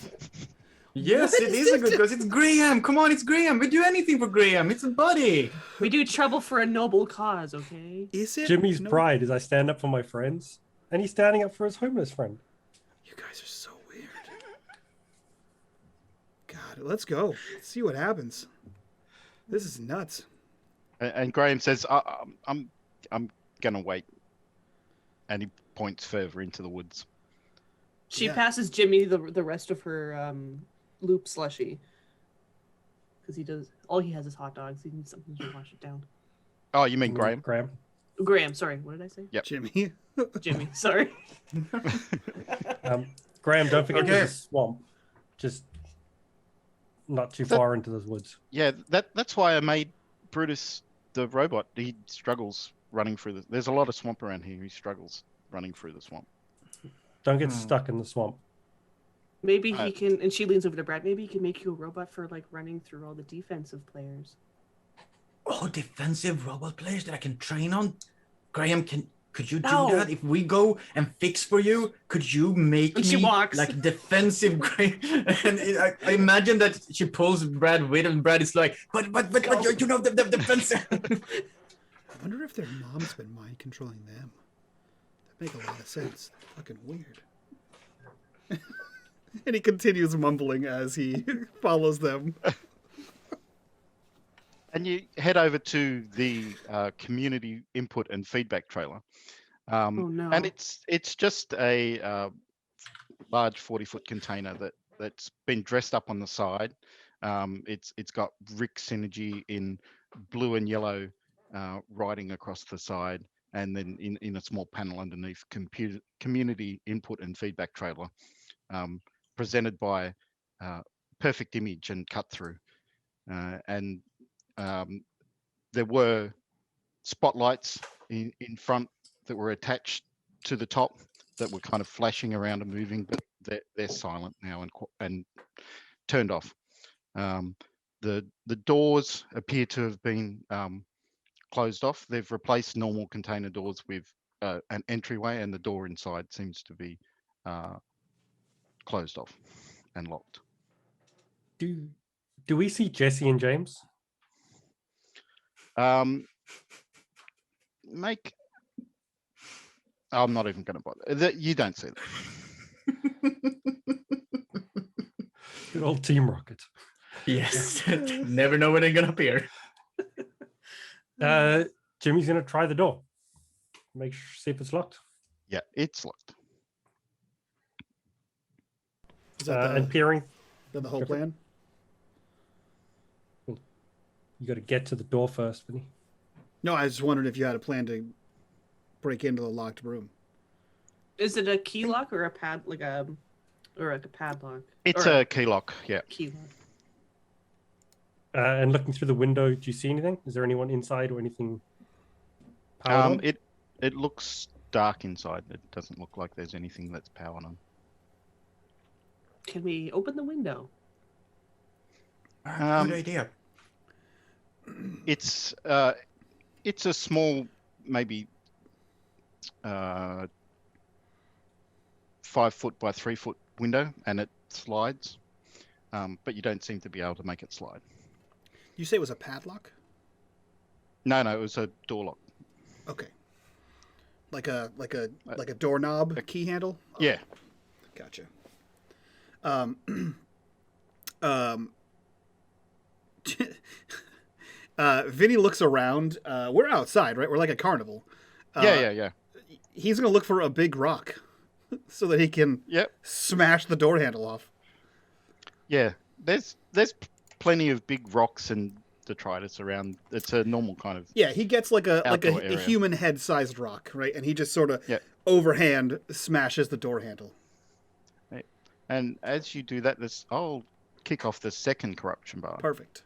Yes, What it is is a it? good cause. It's Graham. Come on, it's Graham. We do anything for Graham. It's a buddy. We do trouble for a noble cause, okay? Is it? Jimmy's No, pride is I stand up for my friends, and he's standing up for his homeless friend. You guys are so weird. God, let's go. Let's see what happens. This is nuts. And Graham says, I'm gonna wait. And he points further into the woods. She Yeah. passes Jimmy the rest of her loop slushy. Because all he has is hot dogs. He needs something to wash it down. Oh, you mean Graham? Graham. Graham, sorry, what did I say? Yep. Jimmy. Jimmy, sorry. Graham, don't forget Okay. there's a swamp. Just not too That- far into the woods. Yeah, that's why I made Brutus the robot. He struggles running through the... There's a lot of swamp around here. He struggles running through the swamp. Don't get stuck in the swamp. Maybe he Uh, can, and she leans over to Brad, maybe he can make you a robot for like running through all the defensive players. Oh, defensive robot players that I can train on. Graham, could you do No. that? If we go and fix for you, could you make And she me walks. like defensive Graham? And I imagine that she pulls Brad with, and Brad is like, but you know the defensive. I wonder if their mom's been mind controlling them. That make a lot of sense. Fucking weird. And he continues mumbling as he follows them. And you head over to the community input and feedback trailer. Oh no. And it's just a large 40-foot container that's been dressed up on the side. It's got Rick Synergy in blue and yellow writing across the side, and then in a small panel underneath, community input and feedback trailer, presented by Perfect Image and Cut Through. And there were spotlights in front that were attached to the top that were kind of flashing around and moving, but they're silent now and turned off. The doors appear to have been closed off. They've replaced normal container doors with an entryway, and the door inside seems to be closed off and locked. Do we see Jesse and James? I'm not even going to bother. You don't see that. Good old Team Rocket. Yes. Never know when they're gonna appear. Jimmy's gonna try the door. See if it's locked. Yeah, it's locked. Is that And peering. the whole plan? You got to get to the door first, Vinny. No, I was just wondering if you had a plan to break into the locked room. Is it a key lock or a padlock? It's Or a key lock. Yeah. key lock. And looking through the window, do you see anything? Is there anyone inside or anything? Powered on? It looks dark inside. It doesn't look like there's anything that's powered on. Can we open the window? Good idea. It's a small, maybe 5 foot by 3 foot window, and it slides, but you don't seem to be able to make it slide. You say it was a padlock? No, it was a door lock. Okay. Like a doorknob, a key handle? Yeah. Gotcha. Vinny looks around. We're outside, right? We're like a carnival. Yeah. He's gonna look for a big rock so that he can smash the door handle off. Yeah. There's plenty of big rocks and detritus around. It's a normal kind of he gets like a human head sized rock, right? And he just sort of overhand smashes the door handle. Right. And as you do that, I'll kick off the second corruption bar. Perfect.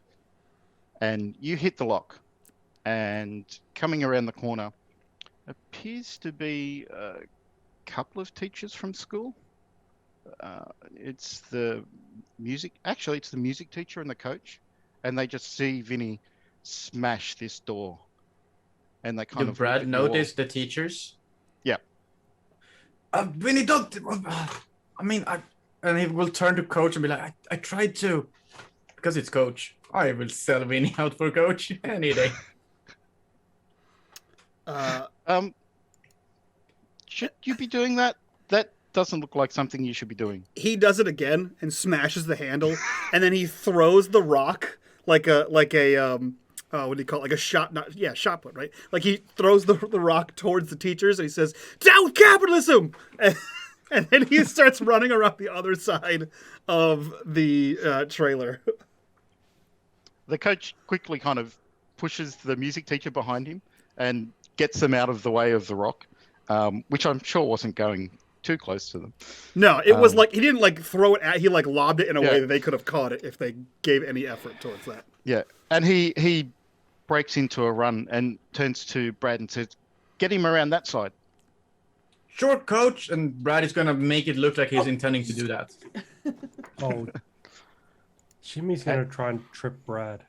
And you hit the lock, and coming around the corner appears to be a couple of teachers from school. It's the music teacher and the coach, and they just see Vinny smash this door, and they kind Did of Brad notice the teachers? Yeah. Vinny, don't. And he will turn to coach and be like, I tried to, because it's coach. I will sell Vinny out for coach any day. Should you be doing that? That doesn't look like something you should be doing. He does it again and smashes the handle, and then he throws the rock like a what do you call it? Like a shot put, right? Like he throws the rock towards the teachers and he says, "Down with capitalism!" And then he starts running around the other side of the trailer. The coach quickly kind of pushes the music teacher behind him and gets them out of the way of the rock, which I'm sure wasn't going too close to them. No, it was like he didn't like throw it he like lobbed it in a way that they could have caught it if they gave any effort towards that. Yeah, and he breaks into a run and turns to Brad and says, "Get him around that side." Sure, coach. And Brad is gonna make it look like he's intending to do that. Oh, Jimmy's gonna try and trip Brad.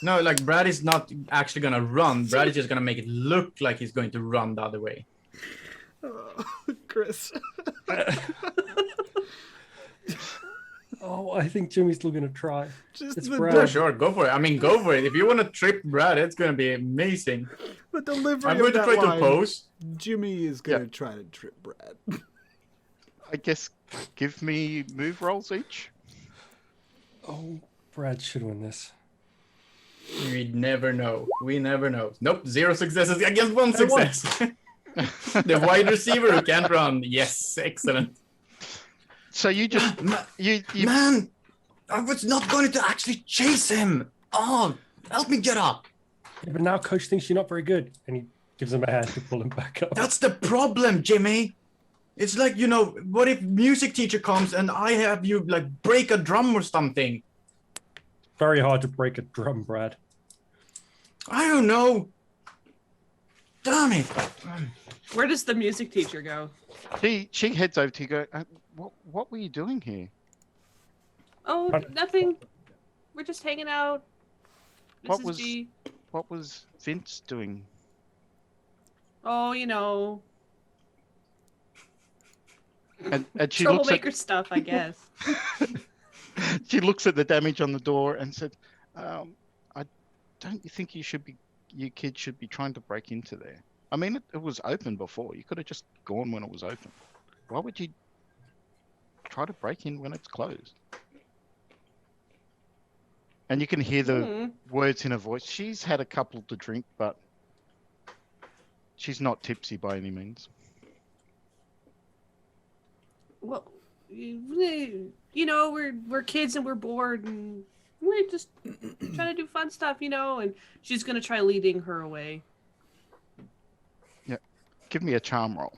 No, like Brad is not actually gonna run. Brad is just gonna make it look like he's going to run the other way. Oh, Chris. Oh, I think Jimmy's still gonna try. It's Brad. Yeah, sure, go for it. I mean, go for it. If you want to trip Brad, it's gonna be amazing. The delivery I'm going to try to pose. Jimmy is going to try to trip Brad. I guess give me move rolls each. Oh, Brad should win this. We never know. We never know. Nope, 0 successes against 1 success. The wide receiver who can't run. Yes, excellent. So you just you Man, I was not going to actually chase him. Oh, help me get up. Yeah, but now coach thinks you're not very good, and he gives him a hand to pull him back up. That's the problem, Jimmy. It's like, you know, what if music teacher comes and I have you like break a drum or something? Very hard to break a drum, Brad. I don't know. Damn it. Where does the music teacher go? she heads over to you. Go. What were you doing here? Oh, nothing. We're just hanging out. What Mrs. was- G. What was Vince doing? Oh, you know, And she looks at troublemaker stuff, I guess. she looks at the damage on the door and said, "I don't you think you kids should be trying to break into there? I mean, it was open before. You could have just gone when it was open. Why would you try to break in when it's closed?" And you can hear the words in her voice. She's had a couple to drink, but she's not tipsy by any means. Well, you know, we're kids and we're bored and we're just trying to do fun stuff, you know. And she's gonna try leading her away. Yeah, give me a charm roll.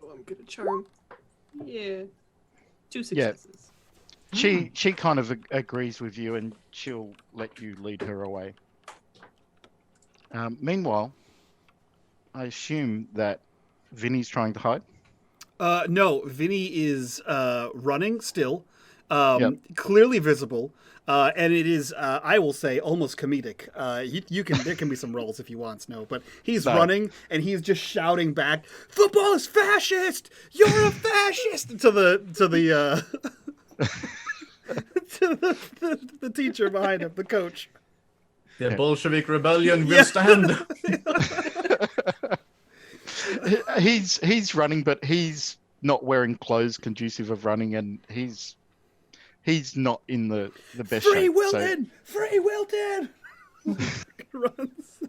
Oh, I'm gonna charm. Yeah, 2 Yeah. successes. She kind of agrees with you, and she'll let you lead her away. Meanwhile, I assume that Vinny's trying to hide. No, Vinny is running still, Yep. clearly visible, and it is, I will say, almost comedic. You can there can be some rolls if you want, Snow, but he's No. running and he's just shouting back, "Football is fascist! You're a fascist!" to the to the teacher behind him, the coach. The Bolshevik rebellion will stand. He's running, but he's not wearing clothes conducive of running, and he's not in the best Free shape. Wilton! Free Wilton! Runs.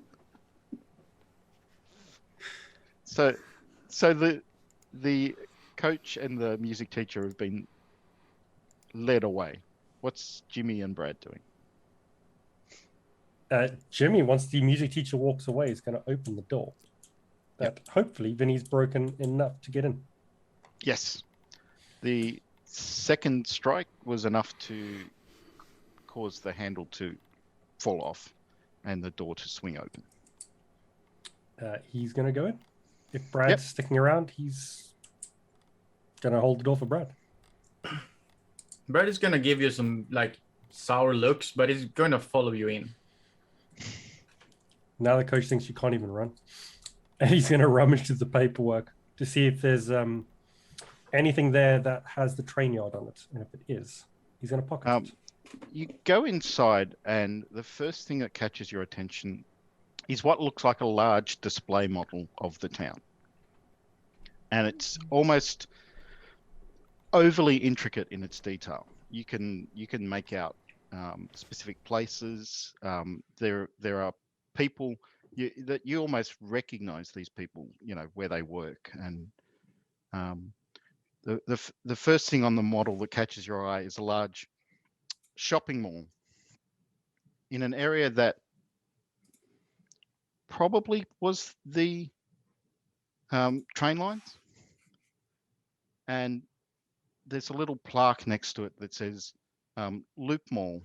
So the coach and the music teacher have been led away. What's Jimmy and Brad doing? Jimmy, once the music teacher walks away, is going to open the door. That hopefully Vinny's broken enough to get in. Yes. The second strike was enough to cause the handle to fall off and the door to swing open. He's going to go in. If Brad's sticking around, he's going to hold the door for Brad. Brad is gonna give you some like sour looks, but he's gonna follow you in. Now the coach thinks you can't even run. And he's going to rummage through the paperwork to see if there's anything there that has the train yard on it. And if it is, he's going to pocket it. You go inside, and the first thing that catches your attention is what looks like a large display model of the town. And it's almost overly intricate in its detail. You can make out specific places. There are people that you almost recognize these people, you know, where they work. And the first thing on the model that catches your eye is a large shopping mall in an area that probably was the train lines. And there's a little plaque next to it that says Loop Mall,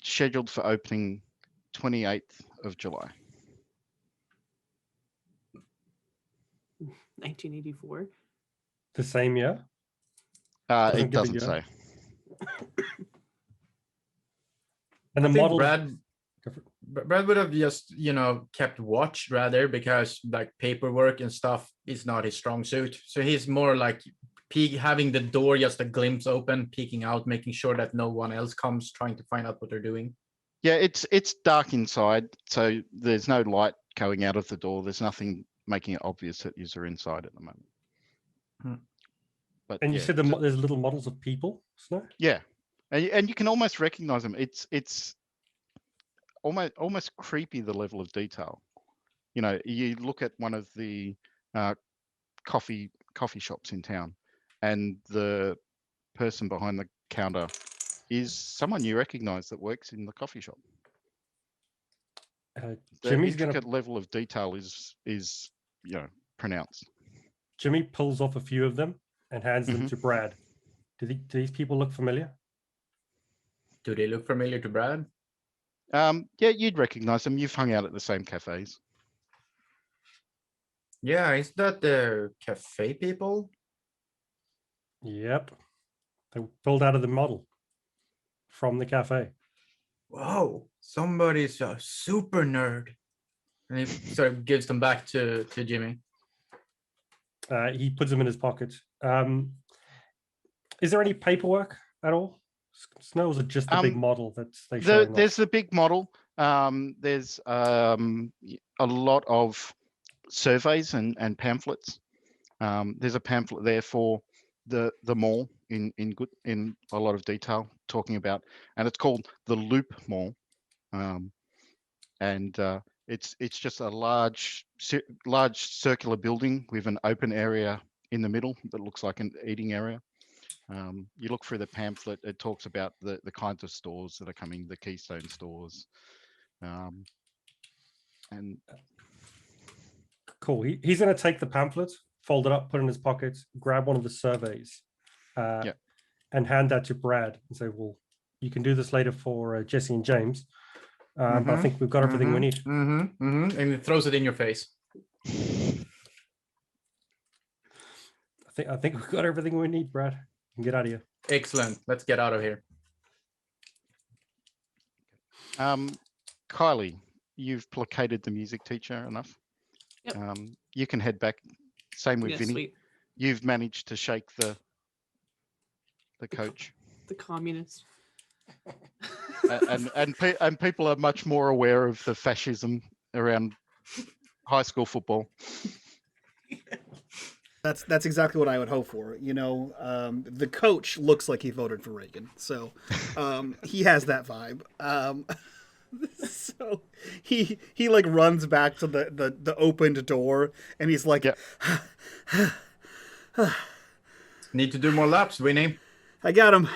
scheduled for opening 28th of July. 1984. The same year? It give a doesn't year. say. And the I think model. Brad would have just, you know, kept watch rather, because like paperwork and stuff is not his strong suit. So he's more like having the door just a glimpse open, peeking out, making sure that no one else comes trying to find out what they're doing. Yeah, it's dark inside, so there's no light going out of the door. There's nothing making it obvious that you're inside at the moment. But And you yeah, said there's little models of people, Snow? yeah, and you can almost recognize them. It's almost creepy, the level of detail. You know, you look at one of the coffee shops in town, and the person behind the counter is someone you recognize that works in the coffee shop. The Jimmy's intricate gonna. level of detail is pronounced. Jimmy pulls off a few of them and hands them to Brad. Do these people look familiar? Do they look familiar to Brad? Yeah, you'd recognize them. You've hung out at the same cafes. Yeah, is that the cafe people? Yep. They pulled out of the model from the cafe. Whoa, somebody's a super nerd. And he sort of gives them back to Jimmy. He puts them in his pocket. Is there any paperwork at all? Snow, is it just the big model that's they show? There's the big model. There's a lot of surveys and pamphlets. There's a pamphlet there for the mall in a lot of detail, talking about, and it's called the Loop Mall, and it's just a large circular building with an open area in the middle that looks like an eating area. You look through the pamphlet, it talks about the kinds of stores that are coming, the Keystone stores. And cool. He's going to take the pamphlet, fold it up, put it in his pocket, grab one of the surveys, and hand that to Brad and say, well, you can do this later for Jesse and James. But I think we've got everything we need. And he throws it in your face. I think we've got everything we need, Brad. Get out of here. Excellent. Let's get out of here. Kylie, you've placated the music teacher enough. Yep. You can head back. Same with Yeah, Vinny. sweet. You've managed to shake the coach. The communist. and people are much more aware of the fascism around high school football. That's exactly what I would hope for. You know, the coach looks like he voted for Reagan, so he has that vibe. So he like runs back to the opened door, and he's like, Need to do more laps, Winnie. I got him.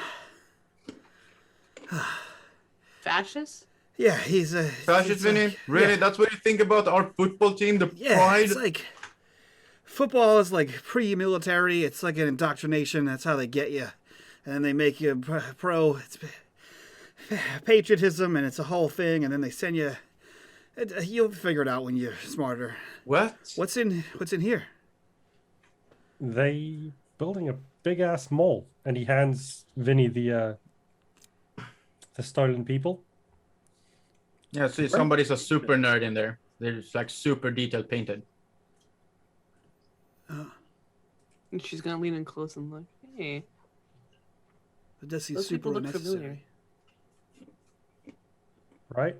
Fascist? Yeah, he's a Fascist, Vinny? Really? Yeah. That's what you think about our football team? The Yeah, pride? it's like football is like pre-military. It's like an indoctrination. That's how they get you, and then they make you pro. It's patriotism, and it's a whole thing. And then they send you. You'll figure it out when you're smarter. What? What's in here? They building a big ass mall, and he hands Vinny the stolen people. Yeah, see, somebody's a super nerd in there. They're like super detail painted. And she's gonna lean in close and look. Hey, It does seem those super people look unnecessary. familiar. Right?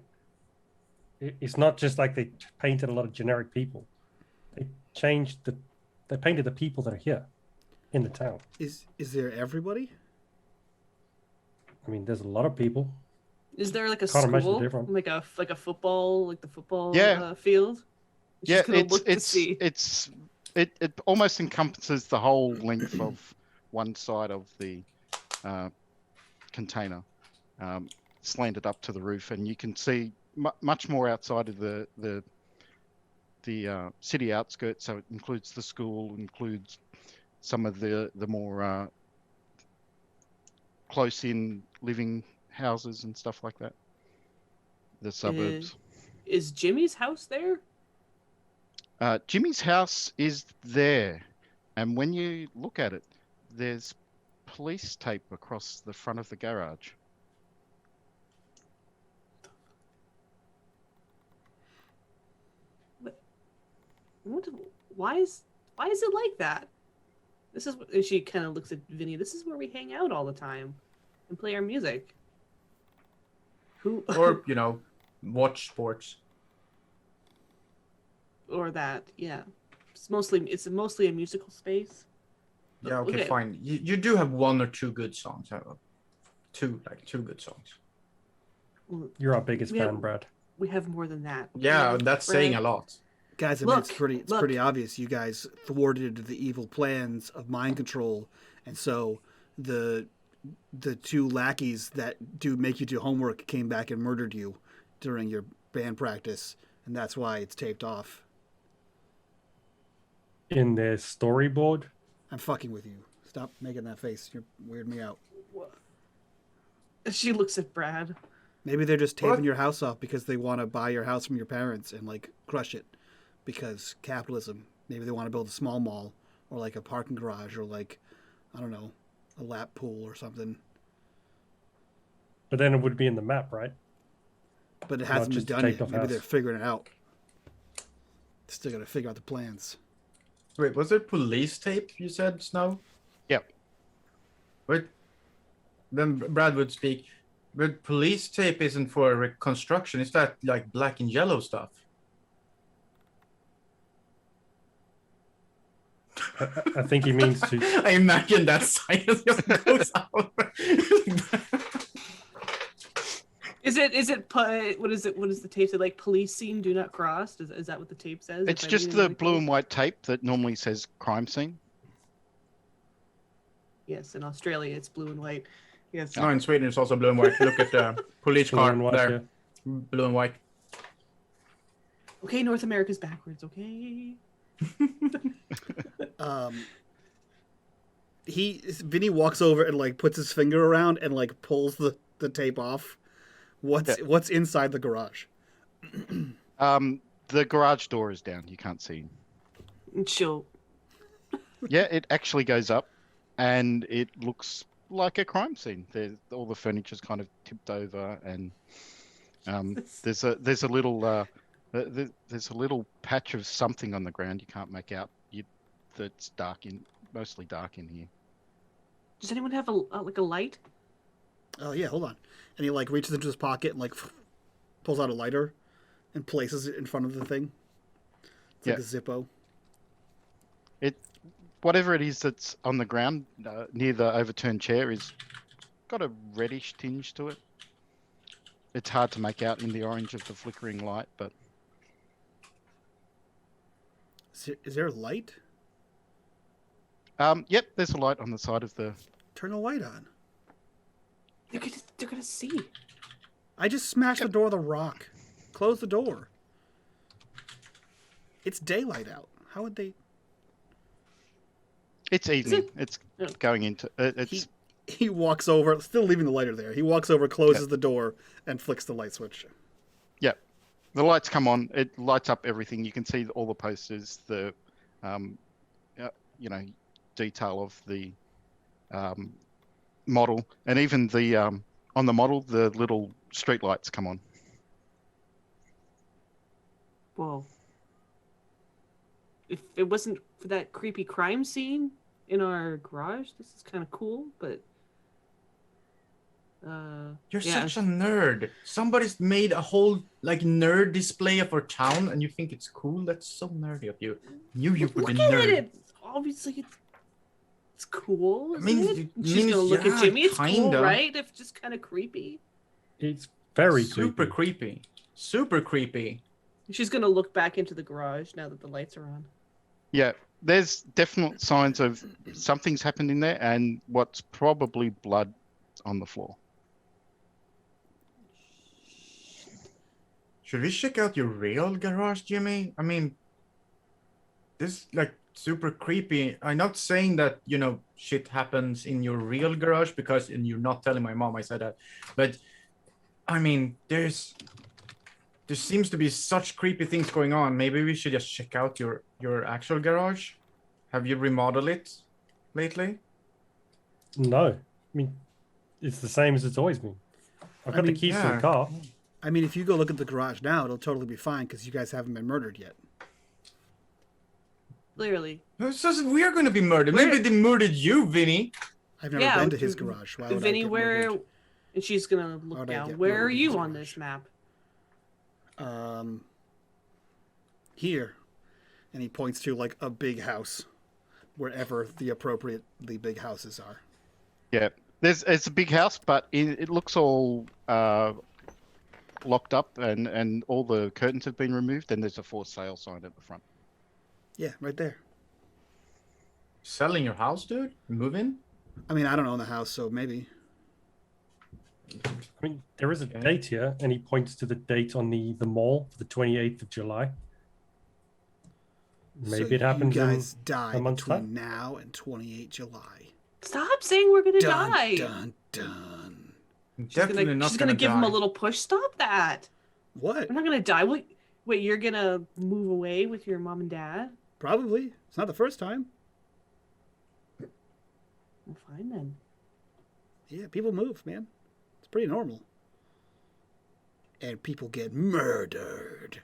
It's not just like they painted a lot of generic people. They painted the people that are here in the town. Is there everybody? I mean, there's a lot of people. Is there like a Can't imagine school, different. like a football, like the football Yeah. field? She's Yeah, gonna look to see. it almost encompasses the whole length of one side of the container, slanted up to the roof, and you can see much more outside of the city outskirts. So it includes the school, includes some of the more close-in living houses and stuff like that. The suburbs. Is Jimmy's house there? Jimmy's house is there, and when you look at it, there's police tape across the front of the garage. What? Why is it like that? This is. And she kind of looks at Vinny. This is where we hang out all the time, and play our music. Who? Or, watch sports. Or that? Yeah. It's mostly a musical space. Yeah, okay, Okay. fine. You do have one or two good songs. two good songs. You're our biggest We fan, have- Brad. We have more than that. Yeah, that's saying Brad. a lot. Guys, I mean, it's Look, pretty look. obvious. You guys thwarted the evil plans of mind control, and so the two lackeys that do make you do homework came back and murdered you during your band practice, and that's why it's taped off. In their storyboard, I'm fucking with you. Stop making that face. You're weirding me out. She looks at Brad. Maybe they're just taping What? your house off because they want to buy your house from your parents and like crush it because capitalism. Maybe they want to build a small mall or like a parking garage or like, I don't know, a lap pool or something. but then it would be in the map, right? But it hasn't been just done taped yet. off Maybe house. they're figuring it out. Still got to figure out the plans. Wait, was there police tape you said, Snow? Yep. Wait, then Brad would speak. But police tape isn't for reconstruction. Is that like black and yellow stuff? I think he means to. I imagine that silence just goes out. Is it what is the tape say? Like police scene, do not cross? Is that what the tape says? It's If I just read it the really blue close? and white tape that normally says crime scene. Yes, in Australia it's blue and white. Yes. No, in Sweden it's also blue and white. Look at the police Blue car and white, there. yeah. Blue and white. Okay, North America's backwards. Okay. Vinny walks over and like puts his finger around and like pulls the tape off. What's inside the garage? The garage door is down. You can't see. She'll. Yeah, it actually goes up, and it looks like a crime scene. All the furniture's kind of tipped over, and there's a little there's a little patch of something on the ground you can't make out. That's mostly dark in here. Does anyone have a light? Oh yeah, hold on. And he like reaches into his pocket and like pulls out a lighter and places it in front of the thing. It's like a Zippo. Whatever it is that's on the ground near the overturned chair is got a reddish tinge to it. It's hard to make out in the orange of the flickering light, but Is there a light? yep, there's a light on the side of the. Turn the light on. They're gonna see. I just smashed the door with a rock. Close the door. It's daylight out. How would they? It's evening. it? It's Oh. going into. It's He walks over, still leaving the lighter there. He walks over, closes the door, and flicks the light switch. yeah. The lights come on. It lights up everything. You can see all the posters, the, detail of the model, and even the on the model, the little street lights come on. Whoa. If it wasn't for that creepy crime scene in our garage, this is kind of cool, but You're yeah. such a nerd. Somebody's made a whole like nerd display of our town, and you think it's cool. That's so nerdy of you. You would Look be at nerd. it. Obviously, it's cool. I mean, Isn't it? it She's means- gonna look yeah, at Jimmy. It's cool, kinda. right? If just kind of creepy. It's very Super creepy. creepy. Super creepy. She's gonna look back into the garage now that the lights are on. Yeah, there's definite signs of something's happened in there, and what's probably blood on the floor. Should we check out your real garage, Jimmy? I mean, this like super creepy. I'm not saying that shit happens in your real garage and you're not telling my mom I said that, but I mean, there seems to be such creepy things going on. Maybe we should just check out your actual garage. Have you remodeled it lately? No, I mean, it's the same as it's always been. I've got the mean, keys to yeah. the car. I mean, if you go look at the garage now, it'll totally be fine because you guys haven't been murdered yet. Clearly. We are going to be murdered. Maybe they murdered you, Vinny. I've never Yeah, been to his garage. Why would I Vinny, get where? murdered? And she's gonna look How'd I down. get Where murdered are in you his on garage? this map? Here. And he points to like a big house, wherever the appropriately big houses are. Yeah, It's a big house, but it looks all locked up, and all the curtains have been removed, and there's a for sale sign at the front. Yeah, right there. Selling your house, dude? Move in? I mean, I don't own the house, so maybe. I mean, there is a date here, and he points to the date on the mall, the 28th of July. Maybe so it happens you guys in die a month's between time. now and 28 July. Stop saying we're gonna Dun, die. dun, dun. Definitely not She's gonna gonna give him a die. little push. Stop that. What? I'm not gonna die. Wait, you're gonna move away with your mom and dad? Probably. It's not the first time. Well, fine then. Yeah, people move, man. It's pretty normal. And people get murdered.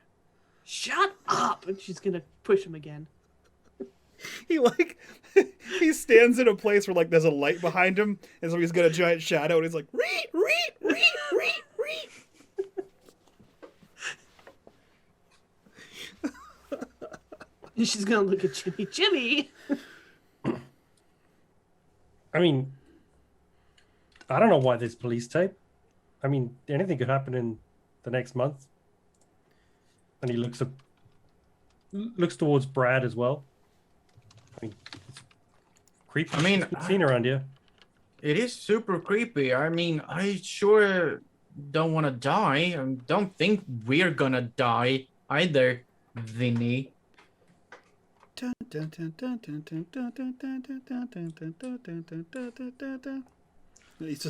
Shut up! And she's gonna push him again. He stands in a place where there's a light behind him, and so he's got a giant shadow, and he's like, reet, reet, reet, reet, reet. And she's gonna look at Jimmy. Jimmy! I mean, I don't know why there's police tape. I mean, anything could happen in the next month. And he looks towards Brad as well. I mean, it's creepy. I mean, It's seen around here. It is super creepy. I mean, I sure don't want to die. I don't think we're gonna die either, Vinny. Dun, dun, dun, dun, dun, dun, dun, dun, dun, dun, dun, dun, dun, dun, dun, dun, dun, dun, dun, dun.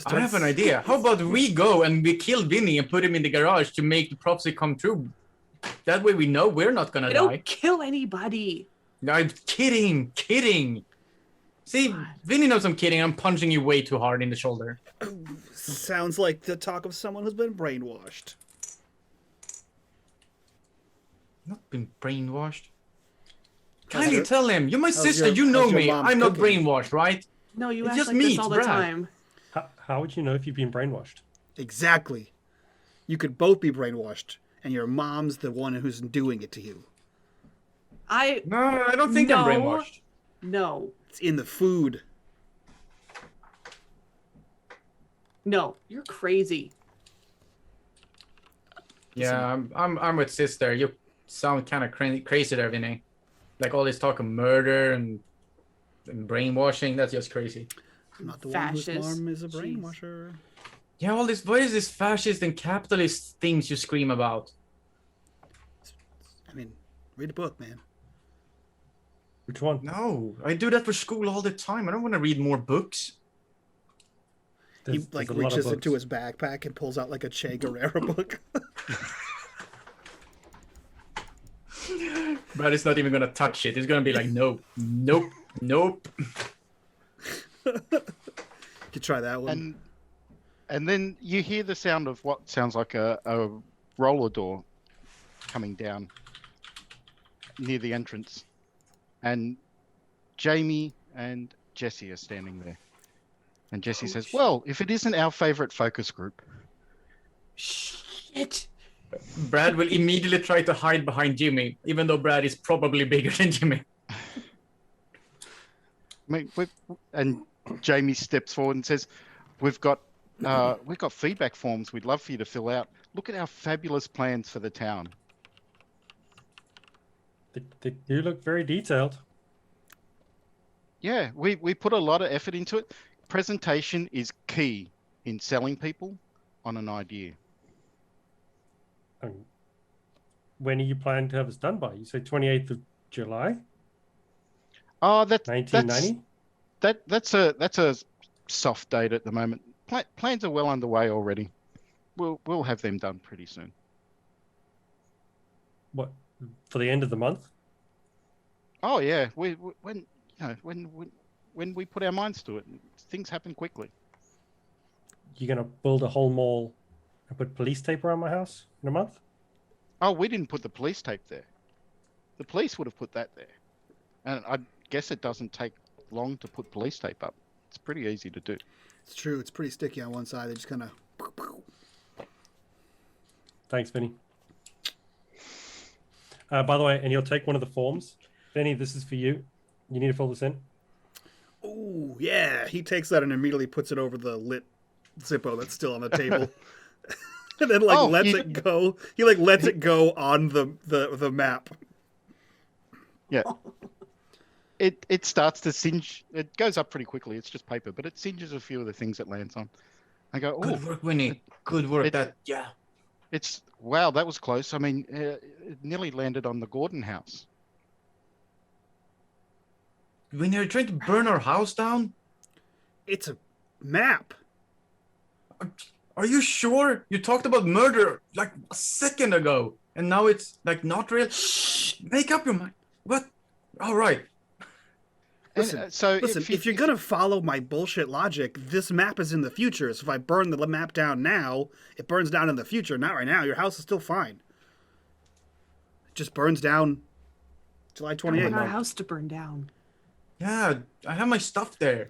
I have an idea. How about we go and we kill Vinny and put him in the garage to make the prophecy come true? That way we know we're not gonna I die. don't kill anybody. I'm kidding. See, Vinny knows I'm kidding. I'm punching you way too hard in the shoulder. Sounds like the talk of someone who's been brainwashed. Not been brainwashed. How's Kindly your- tell him. You're my how's sister. your- You know how's your me. mom I'm not cooking? brainwashed, right? No, you It's act just like meat, this all the Brad. time. How would you know if you've been brainwashed? Exactly. You could both be brainwashed, and your mom's the one who's doing it to you. No, I don't think I'm No. brainwashed. No. It's in the food. No. You're crazy. Yeah, I'm with sister. You sound kind of crazy there, Vinny. Like all this talk of murder and brainwashing. That's just crazy. I'm not the one whose Fascist. mom is a Jeez. brainwasher. Yeah, all this. What is this fascist and capitalist things you scream about? I mean, read a book, man. Which one? No, I do that for school all the time. I don't want to read more books. He There's a lot of reaches into books. his backpack and pulls out a Che Guevara book. Brad is not even gonna touch it. He's gonna be like, nope, nope, nope. You could try that one. And then you hear the sound of what sounds like a roller door coming down near the entrance. And Jamie and Jesse are standing there. And Jesse says, well, if it isn't our favorite focus group. Shit. Brad will immediately try to hide behind Jimmy, even though Brad is probably bigger than Jimmy. I mean, and Jamie steps forward and says, we've got feedback forms we'd love for you to fill out. Look at our fabulous plans for the town. They do look very detailed. Yeah, we put a lot of effort into it. Presentation is key in selling people on an idea. When are you planning to have this done by? You say 28th of July, Oh, that's 1990? that's a soft date at the moment. Plans are well underway already. We'll have them done pretty soon. What, for the end of the month? Oh yeah, when we put our minds to it, things happen quickly. You're going to build a whole mall and put police tape around my house in a month? Oh, we didn't put the police tape there. The police would have put that there. And I guess it doesn't take long to put police tape up. It's pretty easy to do. It's true. It's pretty sticky on one side. They just kind of... Thanks, Vinny. By the way, and you'll take one of the forms. Vinny, this is for you. You need to fill this in. Ooh, yeah. He takes that and immediately puts it over the lit Zippo that's still on the table. And then lets it go. He lets it go on the map. Yeah. It starts to singe. It goes up pretty quickly. It's just paper, but it singes a few of the things it lands on. I go, oh, Good work, Winnie. Good work. It's wow, that was close. I mean, it nearly landed on the Gordon house. Winnie, are you trying to burn our house down? It's a map. Are you sure? You talked about murder like a second ago, and now it's like not real. Shh! Make up your mind. What? All right. Listen, if you're gonna follow my bullshit logic, this map is in the future. So if I burn the map down now, it burns down in the future. Not right now. Your house is still fine. It just burns down July 28th. I want our house to burn down. Yeah, I have my stuff there.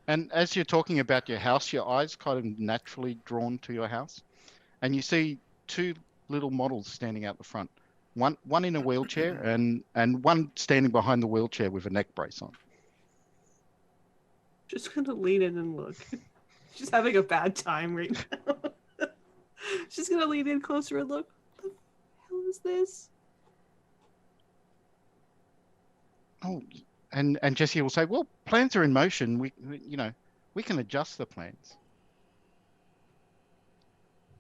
And as you're talking about your house, your eyes kind of naturally drawn to your house, and you see two little models standing out the front. One in a wheelchair, and one standing behind the wheelchair with a neck brace on. Just gonna lean in and look. She's having a bad time right now. She's gonna lean in closer and look. What the hell is this? Oh, and Jesse will say, "Well, plans are in motion. We can adjust the plans."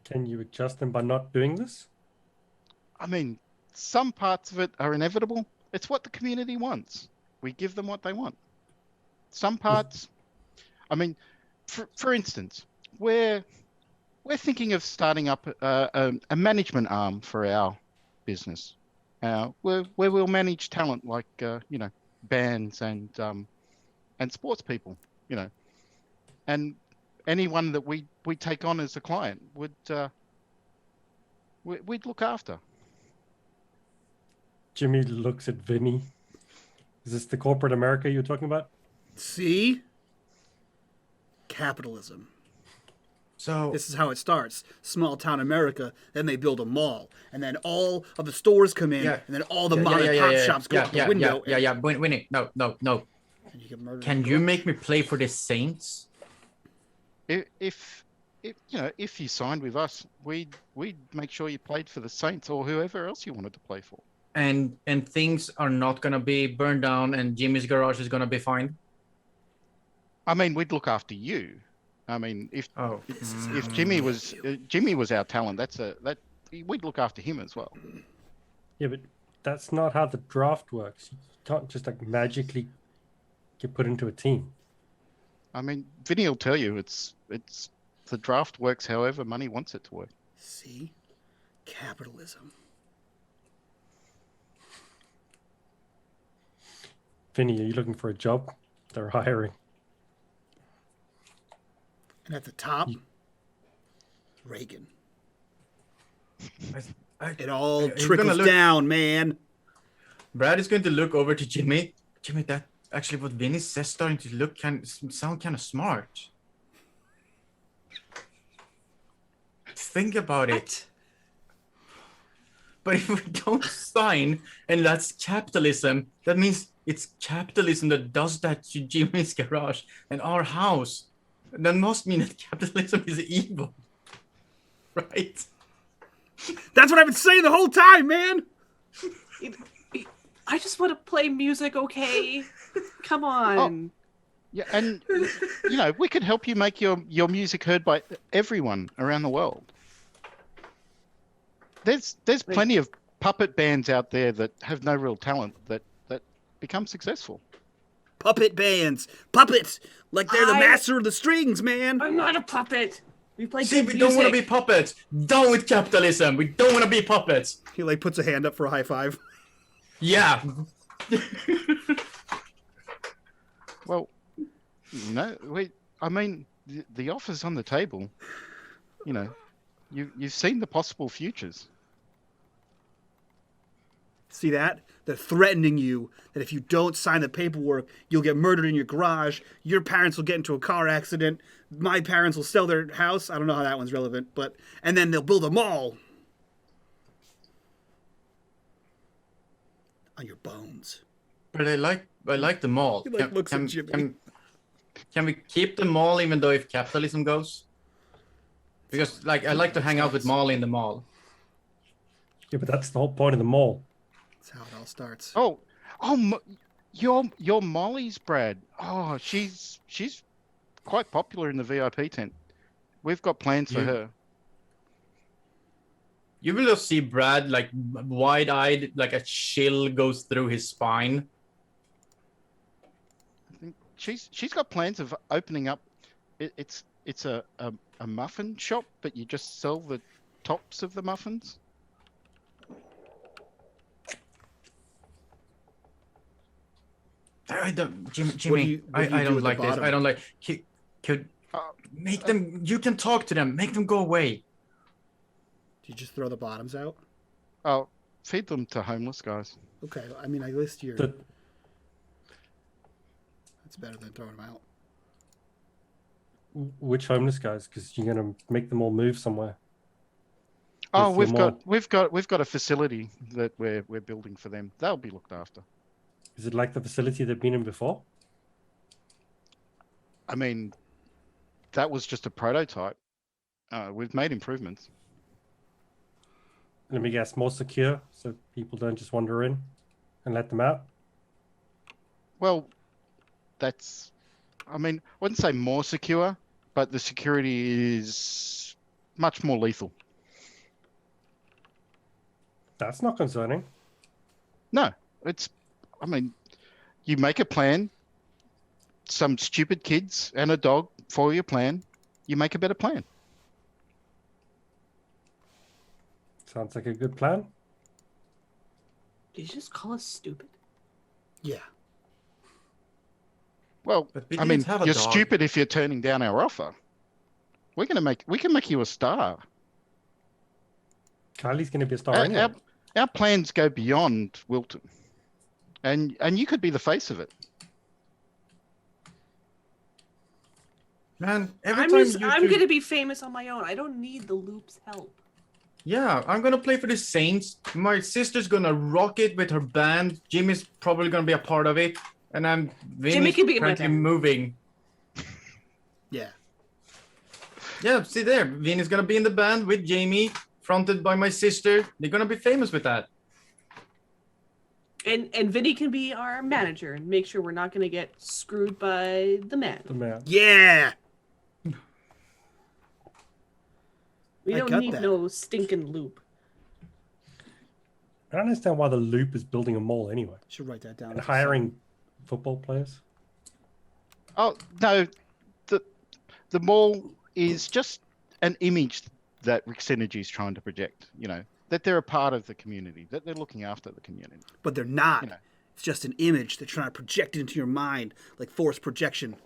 Can you adjust them by not doing this? I mean, some parts of it are inevitable. It's what the community wants. We give them what they want. Some parts, I mean, for instance, we're thinking of starting up a management arm for our business, where we'll manage talent like bands and sports people, and anyone that we take on as a client we'd look after. Jimmy looks at Vinny. Is this the corporate America you're talking about? See? Capitalism. So This is how it starts. Small town America, then they build a mall. And then all of the stores come in, and then all the mom and pop shops go out the window. Winnie, no. And you get murdered. Can you make me play for the Saints? If you signed with us, we'd make sure you played for the Saints or whoever else you wanted to play for. And things are not gonna be burned down, and Jimmy's garage is gonna be fine. I mean, we'd look after you. I mean, if Jimmy was our talent, we'd look after him as well. Yeah, but that's not how the draft works. You can't just magically get put into a team. I mean, Vinny will tell you it's the draft works however money wants it to work. See? Capitalism. Vinny, are you looking for a job? They're hiring. And at the top, Reagan. It all trickles down, man. Brad is going to look over to Jimmy. Jimmy, that actually what Vinny says starting to sound kind of smart. Think about it. But if we don't sign, and that's capitalism, that means it's capitalism that does that to Jimmy's garage and our house. That must mean that capitalism is evil. Right? That's what I've been saying the whole time, man. I just want to play music, okay? Come on. Oh, yeah, and we could help you make your music heard by everyone around the world. There's plenty of puppet bands out there that have no real talent that become successful. Puppet bands. Puppets. Like they're the master of the strings, man. I'm not a puppet. We play See, we don't want to be puppets. Down with capitalism. We don't want to be puppets. He puts a hand up for a high five. Yeah. Well, no, I mean, the offer's on the table. You've seen the possible futures. See that? They're threatening you that if you don't sign the paperwork, you'll get murdered in your garage. Your parents will get into a car accident. My parents will sell their house. I don't know how that one's relevant, and then they'll build a mall on your bones. But I like the mall. He looks at Jimmy. Can we keep the mall even though if capitalism goes? Because like I like to hang out with Molly in the mall. Yeah, but that's the whole point of the mall. That's how it all starts. Oh, your Molly's Brad. Oh, she's quite popular in the VIP tent. We've got plans for her. You will just see Brad like wide-eyed, like a chill goes through his spine. I think she's got plans of opening up. It's a muffin shop, but you just sell the tops of the muffins. I don't, Jimmy. what do you I do don't at the like this. bottom? I don't like. Could make them. You can talk to them. Make them go away. Do you just throw the bottoms out? Oh, feed them to homeless guys. Okay, I mean, at least you're. The- That's better than throwing them out. Which homeless guys? Because you're gonna make them all move somewhere. Oh, With your we've got a facility that we're building for them. They'll be looked after. Is it like the facility they've been in before? I mean, that was just a prototype. We've made improvements. Let me guess, more secure, so people don't just wander in and let them out. Well, that's. I mean, I wouldn't say more secure, but the security is much more lethal. That's not concerning. No, it's. I mean, you make a plan. Some stupid kids and a dog follow your plan. You make a better plan. Sounds like a good plan. Did you just call us stupid? Yeah. Well, But we I mean, didn't have a you're dog. stupid if you're turning down our offer. We can make you a star. Kylie's going to be a star Our, anyway. our plans go beyond Wilton, and you could be the face of it. Man, every I'm time just, you I'm two- gonna be famous on my own. I don't need the Loop's help. Yeah, I'm gonna play for the Saints. My sister's gonna rock it with her band. Jimmy's probably gonna be a part of it, and Jimmy can be in my currently band. moving. Yeah. Yeah, see there, Vinny's gonna be in the band with Jamie, fronted by my sister. They're gonna be famous with that. And Vinny can be our manager and make sure we're not gonna get screwed by the man. The man. Yeah. We I don't got need that. no stinking Loop. I don't understand why the Loop is building a mall anyway Should write that down. and hiring football players. Oh no, the mall is just an image that Rick Synergy is trying to project. You know, that they're a part of the community, that they're looking after the community. But they're not. You know. It's just an image they're trying to project into your mind, like force projection.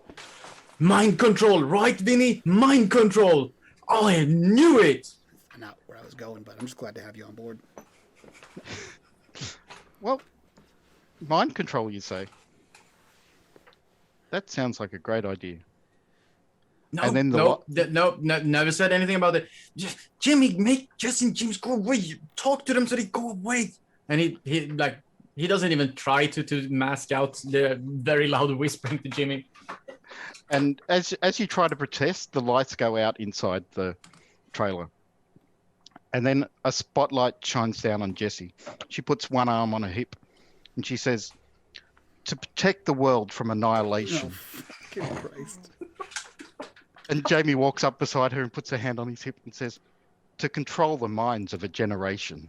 Mind control, right, Vinny? Mind control. Oh, I knew it. Not where I was going, but I'm just glad to have you on board. Well, mind control, you say? That sounds like a great idea. No, And then no, never said anything about it. Just, Jimmy, make Jesse and James go away. Talk to them so they go away. And he doesn't even try to mask out the very loud whispering to Jimmy. And as you try to protest, the lights go out inside the trailer. And then a spotlight shines down on Jessie. She puts one arm on her hip and she says, "To protect the world from annihilation." Good Christ. And Jamie walks up beside her and puts her hand on his hip and says, "To control the minds of a generation."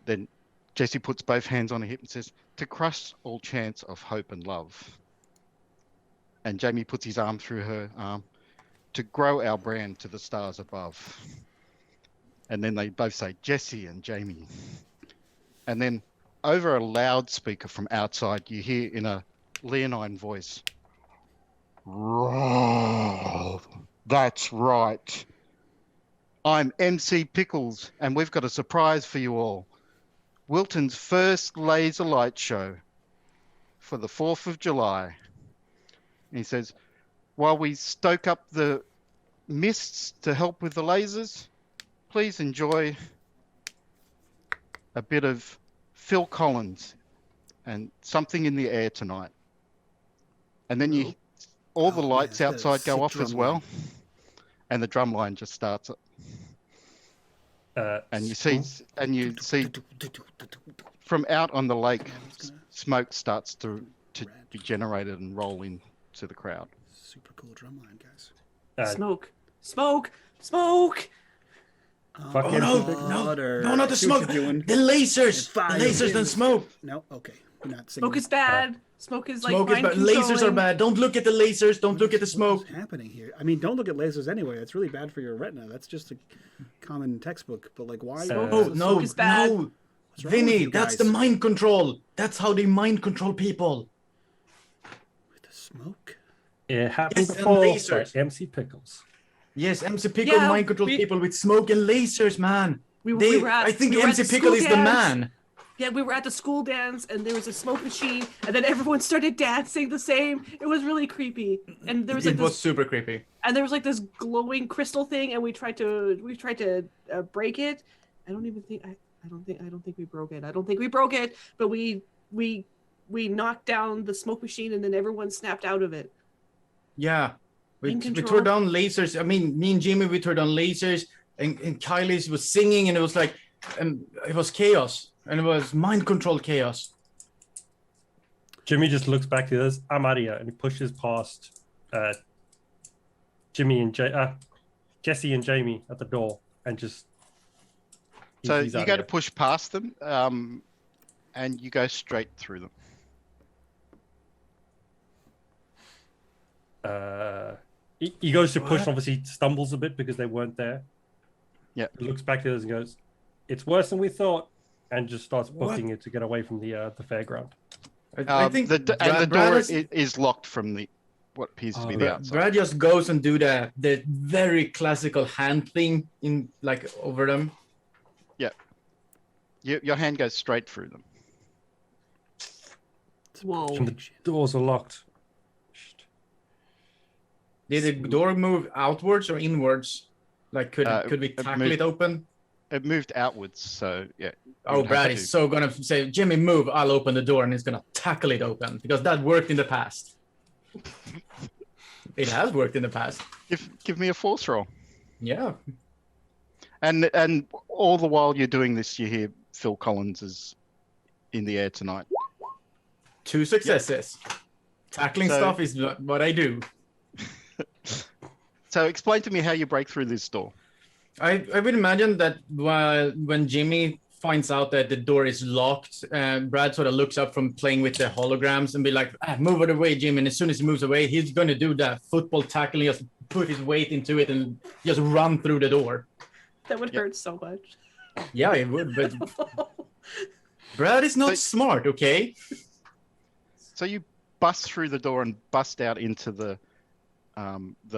Then Jessie puts both hands on her hip and says, "To crush all chance of hope and love." And Jamie puts his arm through her arm, "To grow our brand to the stars above." And then they both say, "Jessie and Jamie." And then over a loudspeaker from outside, you hear in a leonine voice, "Roar, that's right. I'm MC Pickles, and we've got a surprise for you all. Wilton's first laser light show for the 4th of July. And he says, while we stoke up the mists to help with the lasers, please enjoy a bit of Phil Collins and Something in the Air Tonight." And then No. all the Oh, man, lights it's got a outside go sick off as drum well, line. and the drum line just starts. And you see from out on the lake, smoke starts to be generated and roll into the crowd. Super cool drum line, guys. Smoke, smoke, smoke. Fuck Oh yeah, no, Pacific. no, not I the see what smoke. you're doing. The lasers. Fire The lasers in don't the smoke. No, okay. We're not singing. Smoke is bad. Smoke is like Smoke is mind bad. Lasers are controlling. bad. Don't look at the lasers. Don't look at the What smoke. is happening here? I mean, don't look at lasers anyway. It's really bad for your retina. That's just a common textbook. But like, why? Smoke- Oh what's no, Smoke is bad. no, wrong with Vinny, you that's guys? the mind control. That's how they mind control people. With the smoke? It happened Yes, and before by lasers. MC Pickles. Yes, MC Pickle Yeah, mind controls we- people with smoke and lasers, man. We They, were at, I think we were MC at Pickle school is the dance. man. Yeah, we were at the school dance, and there was a smoke machine, and then everyone started dancing the same. It was really creepy, and there was like It was this, super creepy. and there was like this glowing crystal thing, and we tried to break it. I don't think we broke it. I don't think we broke it, but we knocked down the smoke machine, and then everyone snapped out of it. Yeah. We In tore control. down lasers. I mean, me and Jimmy, we tore down lasers, and Kylie's was singing, and it was like, it was chaos, and it was mind control chaos. Jimmy just looks back to this. I'm out of here, and he pushes past Jimmy and Jesse and Jamie at the door, and just. So he's you outta go to here. push past them, and you go straight through them. He goes to push, What? and obviously stumbles a bit because they weren't there. Yeah. He looks back to us and goes, "It's worse than we thought," and just starts What? booking it to get away from the fairground. I think the Brad door is- is locked from what appears to be Oh, the Brad, outside. Brad just goes and do the very classical hand thing in like over them. Your hand goes straight through them. Whoa! And the doors are locked. Shit. Did the door move outwards or inwards? Like could we it tackle moved- it open? It moved outwards, so yeah. Oh, would have Brad to- is so gonna say, Jimmy, move. I'll open the door, and he's gonna tackle it open because that worked in the past. It has worked in the past. Give me a force roll. Yeah. And all the while you're doing this, you hear Phil Collins is in the air tonight. 2 successes. Tackling So- stuff is what I do. So explain to me how you break through this door. I would imagine that when Jimmy finds out that the door is locked, Brad sort of looks up from playing with the holograms and be like, move it away, Jimmy. And as soon as he moves away, he's going to do that football tackle. He just put his weight into it and just run through the door. That would Yeah. hurt so much. Yeah, it would, but Brad is not But- smart, okay? So you bust through the door and bust out into the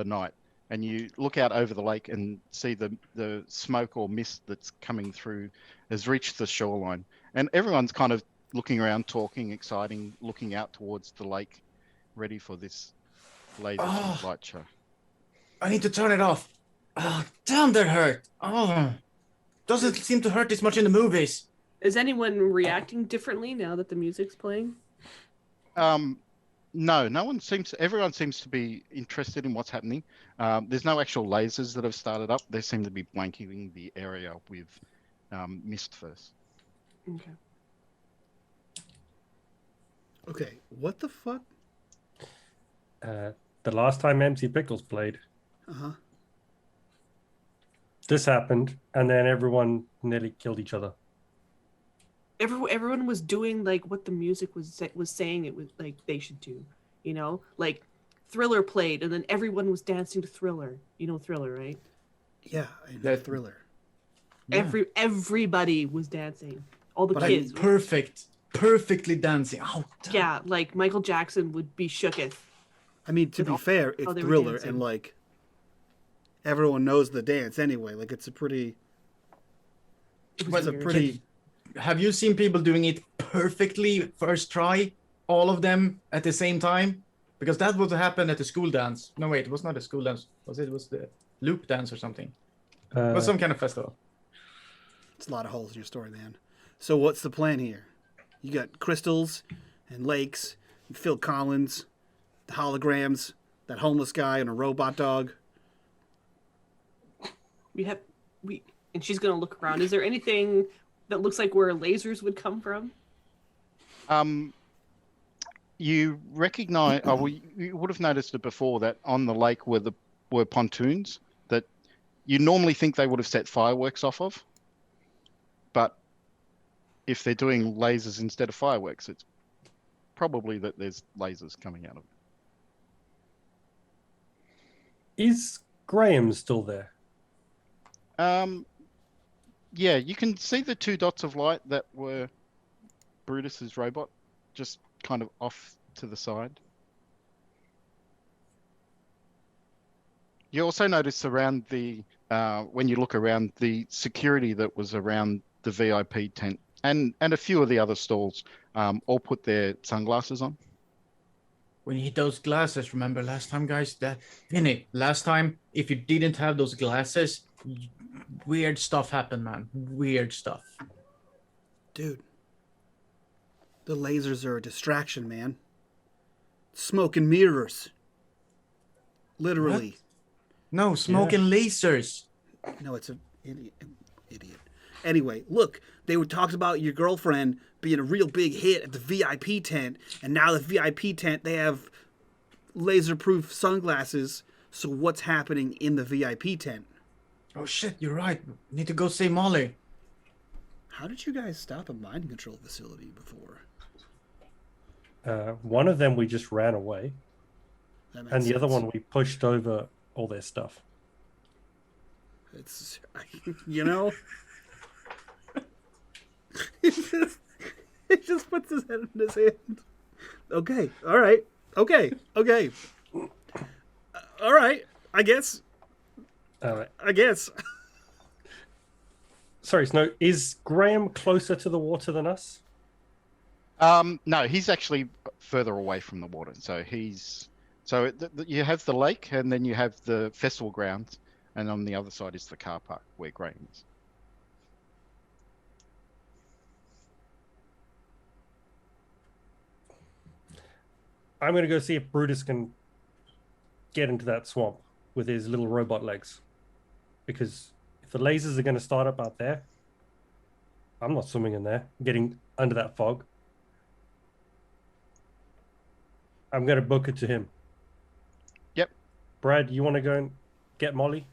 night, and you look out over the lake and see the smoke or mist that's coming through has reached the shoreline, and everyone's kind of looking around, talking, exciting, looking out towards the lake, ready for this laser Oh. light show. I need to turn it off. Oh, damn, that hurt. Oh, doesn't seem to hurt this much in the movies. Is anyone reacting differently now that the music's playing? No one seems. Everyone seems to be interested in what's happening. There's no actual lasers that have started up. They seem to be blanketing the area with mist first. Okay. Okay, what the fuck? The last time MC Pickles played, Uh-huh. this happened, and then everyone nearly killed each other. Everyone was doing like what the music was saying it was like they should do, you know, like Thriller played and then everyone was dancing to Thriller. You know Thriller, right? Yeah, I know That- Thriller. Yeah. Everybody was dancing. All the But kids. Perfectly dancing. Oh, damn. Yeah, like Michael Jackson would be shooketh. I mean, to With be all- fair, it's how they were Thriller, dancing. and like everyone knows the dance anyway. Like it's a pretty, It was it's a weird. pretty. Have you seen people doing it perfectly first try, all of them at the same time? Because that would happen at the school dance. No, wait, it was not a school dance. It was the loop dance or something. It was some kind of festival. It's a lot of holes in your story, man. So what's the plan here? You got crystals and lakes and Phil Collins. the holograms, that homeless guy, and a robot dog. And she's gonna look around. Is there anything that looks like where lasers would come from? You recognize, you would have noticed it before that on the lake were pontoons that you normally think they would have set fireworks off of. But if they're doing lasers instead of fireworks, it's probably that there's lasers coming out of it. Is Graham still there? Yeah, you can see the 2 dots of light that were Brutus's robot, just kind of off to the side. You also notice around the when you look around the security that was around the VIP tent and a few of the other stalls all put their sunglasses on. We need those glasses. Remember last time, guys? Vinny, last time, if you didn't have those glasses, weird stuff happened, man. Weird stuff. Dude, the lasers are a distraction, man. Smoke and mirrors. Literally. What? No, smoke and lasers. No, it's an idiot. Anyway, look, they were talked about your girlfriend being a real big hit at the VIP tent, and now the VIP tent, they have laser-proof sunglasses. So what's happening in the VIP tent? Oh shit, you're right. Need to go see Molly. How did you guys stop a mind control facility before? One of them we just ran away, That makes and the other sense. one we pushed over all their stuff. It's, you know, he just puts his head in his hand. Okay, all right, okay. All right, I guess. All right. I guess. Sorry, Snow. Is Graham closer to the water than us? No, he's actually further away from the water. So you have the lake, and then you have the festival grounds, and on the other side is the car park where Graham is. I'm going to go see if Brutus can get into that swamp with his little robot legs. Because if the lasers are going to start up out there, I'm not swimming in there, getting under that fog. I'm going to book it to him. Yep. Brad, you want to go and get Molly?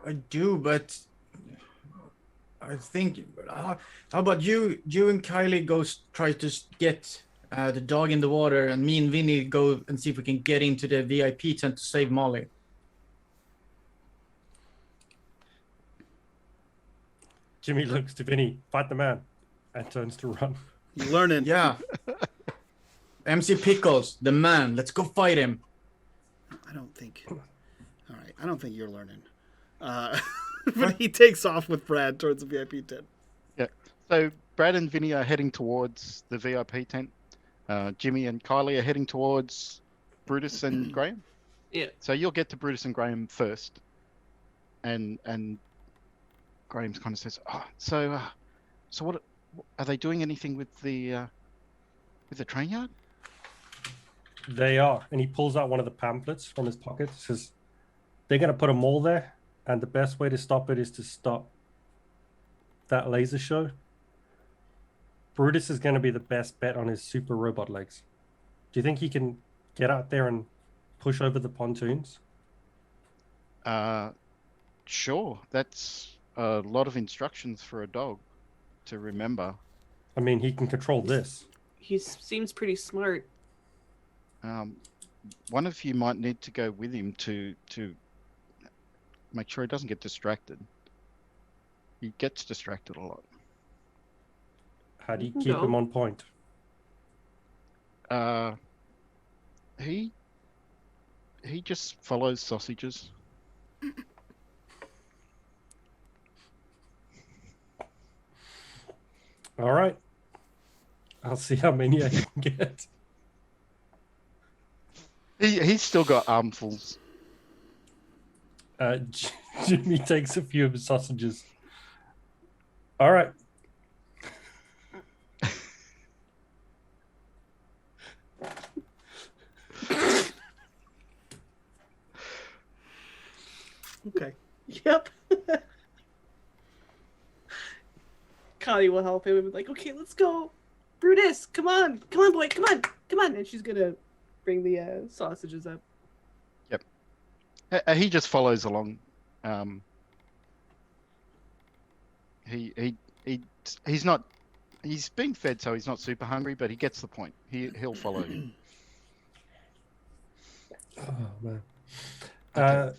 I do, but I think. How about you and Kylie try to get the dog in the water, and me and Vinny go and see if we can get into the VIP tent to save Molly. Jimmy looks to Vinny, fight the man, and turns to run. You learning? Yeah. MC Pickles, the man. Let's go fight him. I don't think. All right, I don't think you're learning. But he takes off with Brad towards the VIP tent. Yeah. So Brad and Vinny are heading towards the VIP tent. Jimmy and Kylie are heading towards Brutus and Graham. Yeah. So you'll get to Brutus and Graham first, and Graham kind of says, "Oh, so what are they doing? Anything with the train yard?" They are. And he pulls out one of the pamphlets from his pocket. Says, they're going to put a mall there. And the best way to stop it is to stop that laser show. Brutus is going to be the best bet on his super robot legs. Do you think he can get out there and push over the pontoons? Sure. That's a lot of instructions for a dog to remember. I mean, he can control this. He seems pretty smart. One of you might need to go with him to make sure he doesn't get distracted. He gets distracted a lot. How do you keep him on point? He just follows sausages. All right. I'll see how many I can get. He's still got armfuls. Jimmy takes a few of his sausages. All right. Okay. Yep. Connie will help him and be like, okay, let's go. Brutus, come on, boy, come on. And she's gonna bring the sausages up. He just follows along. He's not. He's been fed, so he's not super hungry, but he gets the point. He'll follow you. Oh man. Okay.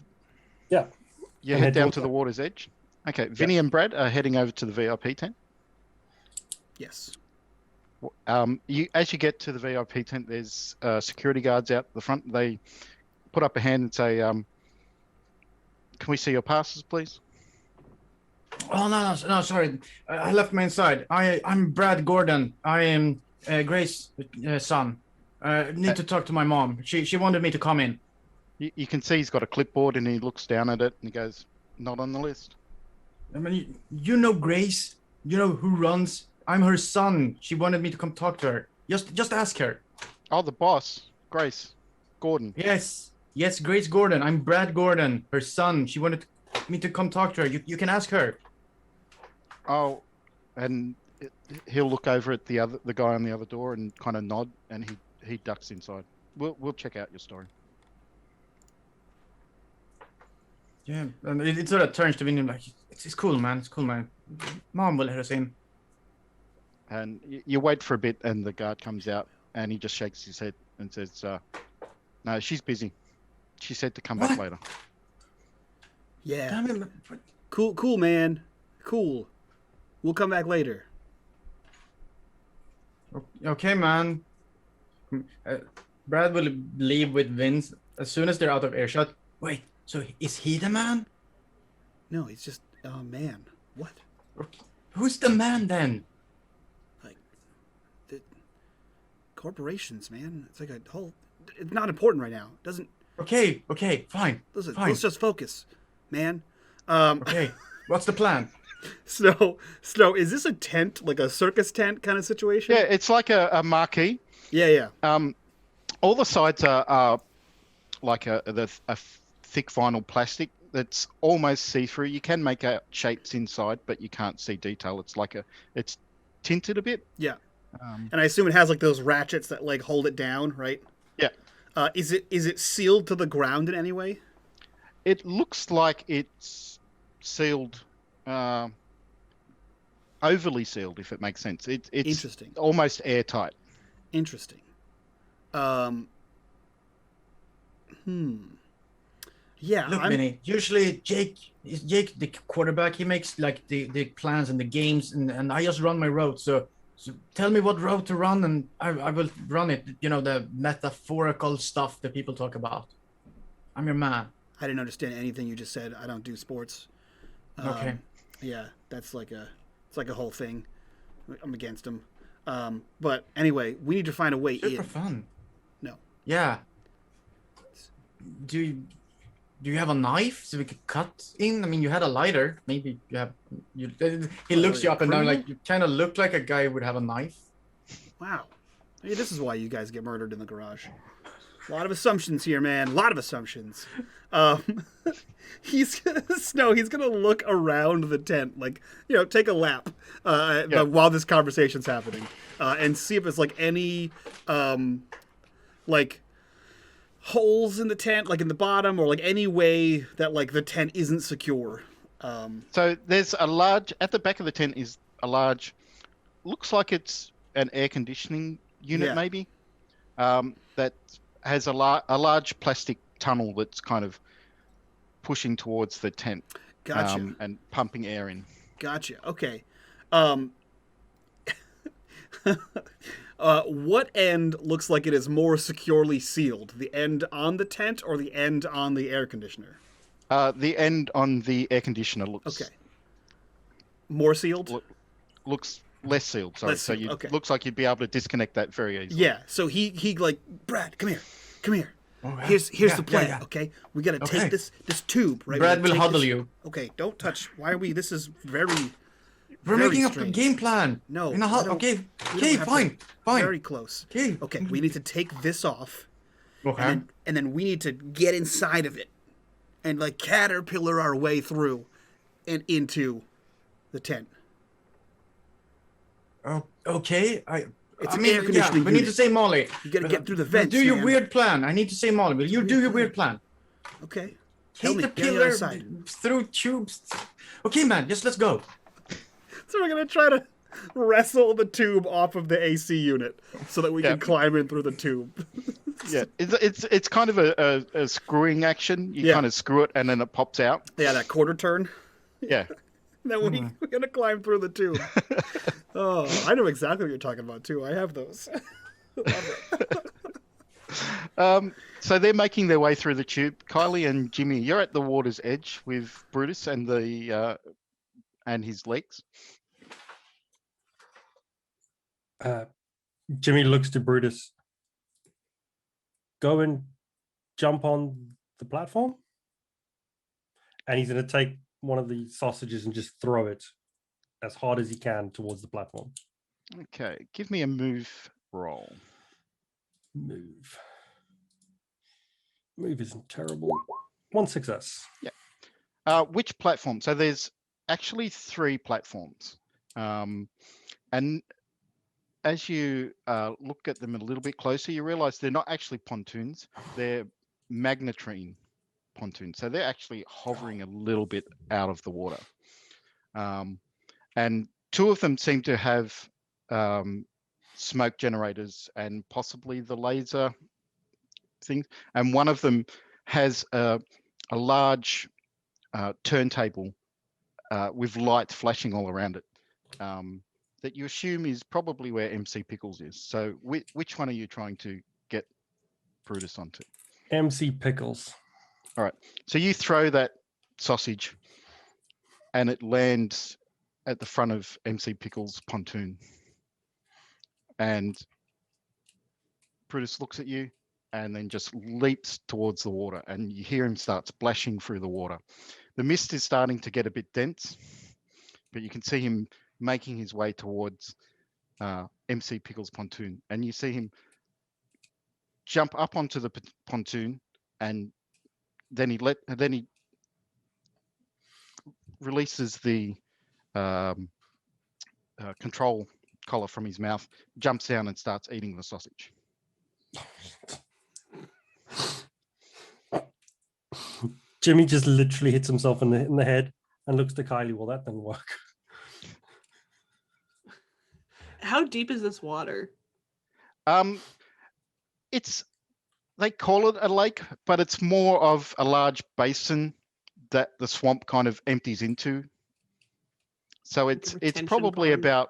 Yeah. You And head head down towards to the that. water's edge. Okay, Vinny and Brad are heading over to the VIP tent. Yes. As you get to the VIP tent, there's security guards out the front. They put up a hand and say, "Can we see your passes, please?" Oh no, sorry. I left my inside. I'm Brad Gordon. I am Grace's son. Need to talk to my mom. She wanted me to come in. You can see he's got a clipboard and he looks down at it and he goes, "Not on the list." I mean, you know Grace. You know who runs. I'm her son. She wanted me to come talk to her. Just ask her. Oh, the boss, Grace Gordon. Yes, Grace Gordon. I'm Brad Gordon, her son. She wanted me to come talk to her. You can ask her. Oh, and he'll look over at the guy on the other door and kind of nod, and he ducks inside. We'll check out your story. Yeah, and it sort of turns to Vinny like, it's cool, man. It's cool, man. Mom will let us in. And you wait for a bit, and the guard comes out, and he just shakes his head and says, "No, she's busy. She said to come back What? later." Yeah. Damn it. Cool, man. Cool. We'll come back later. Okay, man. Brad will leave with Vince as soon as they're out of earshot. Wait, so is he the man? No, he's just, oh man. What? Who's the man then? The corporations, man. It's like a whole. It's not important right now. Doesn't. Okay, fine. Listen, fine. let's just focus, man. Okay, what's the plan? Snow, is this a tent, like a circus tent kind of situation? Yeah, it's like a marquee. Yeah. All the sides are like a thick vinyl plastic that's almost see-through. You can make out shapes inside, but you can't see detail. It's tinted a bit. Yeah. And I assume it has like those ratchets that like hold it down, right? Yeah. Is it sealed to the ground in any way? It looks like it's sealed, overly sealed, if it makes sense. It's Interesting. almost airtight. Interesting. Yeah. Look, Vinny, usually Jake the quarterback. He makes like the plans and the games, and I just run my route. So tell me what route to run, and I will run it. You know, the metaphorical stuff that people talk about. I'm your man. I didn't understand anything you just said. I don't do sports. Okay. Yeah, that's like it's like a whole thing. I'm against them. But anyway, we need to find a way Super in. fun. No. Yeah. Do you have a knife so we could cut in? I mean, you had a lighter. Maybe you have. He looks you up and down like you kind of look like a guy who would have a knife. Wow. Maybe this is why you guys get murdered in the garage. A lot of assumptions here, man. A lot of assumptions. He's gonna look around the tent, like, you know, take a lap while this conversation's happening, and see if there's like any like holes in the tent, like in the bottom, or like any way that like the tent isn't secure. So there's at the back of the tent is a large, looks like it's an air conditioning unit, maybe, that has a large plastic tunnel that's kind of pushing towards the tent. Gotcha. And pumping air in. Gotcha. Okay. What end looks like it is more securely sealed? The end on the tent or the end on the air conditioner? The end on the air conditioner looks... Okay. More sealed? Looks less sealed, sorry. Less sealed, okay. Looks like you'd be able to disconnect that very easily. Yeah, so he like, Brad, come here. Oh, yeah. Here's the plan, yeah. okay? We gotta take this tube, right? Brad We gotta will take huddle this- you. Okay, don't touch. Why are we? This is very. We're very making up a strange. game plan. No, In a I huddle. don't- Okay, we don't have to- fine. Very close. Okay. We need to take this off, Okay. and then we need to get inside of it, and like caterpillar our way through and into the tent. Oh, okay. It's I an mean, air conditioning we need to unit. say Molly. You gotta get through the vents, Do your man. weird plan. I need to say Molly. Will you do your weird plan? Okay. Tell me. Get on the Caterpillar other side. through tubes. Okay, man. Just let's go. So we're gonna try to wrestle the tube off of the AC unit so that we can climb in through the tube. Yeah, it's kind of a screwing action. You kind of screw it and then it pops out. Yeah, that quarter turn. Yeah. Then we're gonna climb through the tube. Oh, I know exactly what you're talking about too. I have those. Love it. So they're making their way through the tube. Kylie and Jimmy, you're at the water's edge with Brutus and and his legs. Jimmy looks to Brutus. Go and jump on the platform. And he's going to take one of the sausages and just throw it as hard as he can towards the platform. Okay, give me a move roll. Move. Move isn't terrible. 1 success. Yeah. Which platform? So there's actually 3 platforms. And as you look at them a little bit closer, you realize they're not actually pontoons. They're magnetrine pontoons. So they're actually hovering a little bit out of the water. And 2 of them seem to have smoke generators and possibly the laser things. And one of them has a large turntable with lights flashing all around it. That you assume is probably where MC Pickles is. So which one are you trying to get Brutus onto? MC Pickles. All right. So you throw that sausage and it lands at the front of MC Pickles' pontoon. And Brutus looks at you and then just leaps towards the water, and you hear him start splashing through the water. The mist is starting to get a bit dense, but you can see him making his way towards MC Pickles' pontoon, and you see him jump up onto the pontoon, and then he releases the control collar from his mouth, jumps down, and starts eating the sausage. Jimmy just literally hits himself in the head and looks to Kylie. Well, that didn't work. How deep is this water? They call it a lake, but it's more of a large basin that the swamp kind of empties into. So it's probably pond.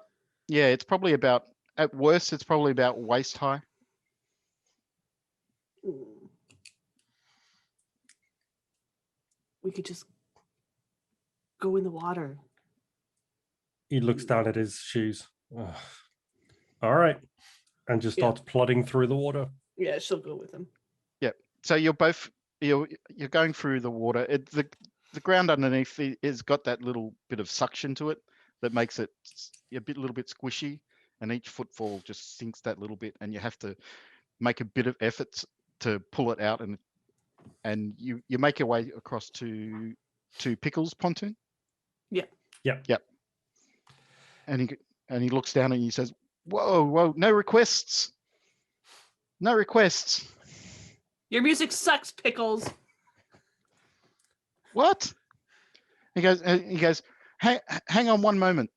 it's probably about, at worst, it's probably about waist high. We could just go in the water. He looks down at his shoes. Ugh. All right. And just starts plodding through the water. Yeah, she'll go with him. Yeah. So you're going through the water. The ground underneath has got that little bit of suction to it that makes it a little bit squishy, and each footfall just sinks that little bit, and you have to make a bit of effort to pull it out, and you make your way across to Pickles' pontoon. Yeah. Yep. And he looks down and he says, "Whoa, no requests. No requests. Your music sucks, Pickles." What? He goes, hang on one moment.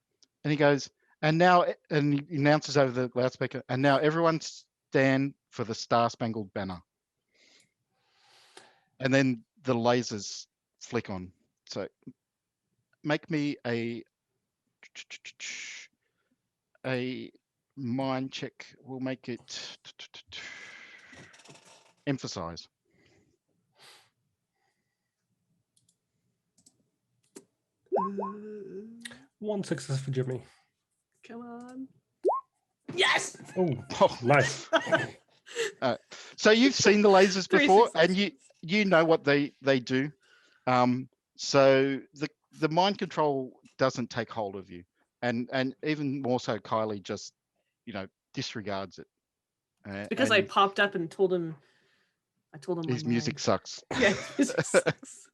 And he goes, and he announces over the loudspeaker, and now everyone stand for the Star-Spangled Banner. And then the lasers flick on. So make me a mind check. We'll make it emphasize. 1 success for Jimmy. Come on. Yes. Oh, nice. So you've seen the lasers 3 before, successes. and you know what they do. So the mind control doesn't take hold of you, and even more so, Kylie just disregards it. Because I popped up and told him. I told him his music sucks. Yeah, his music sucks.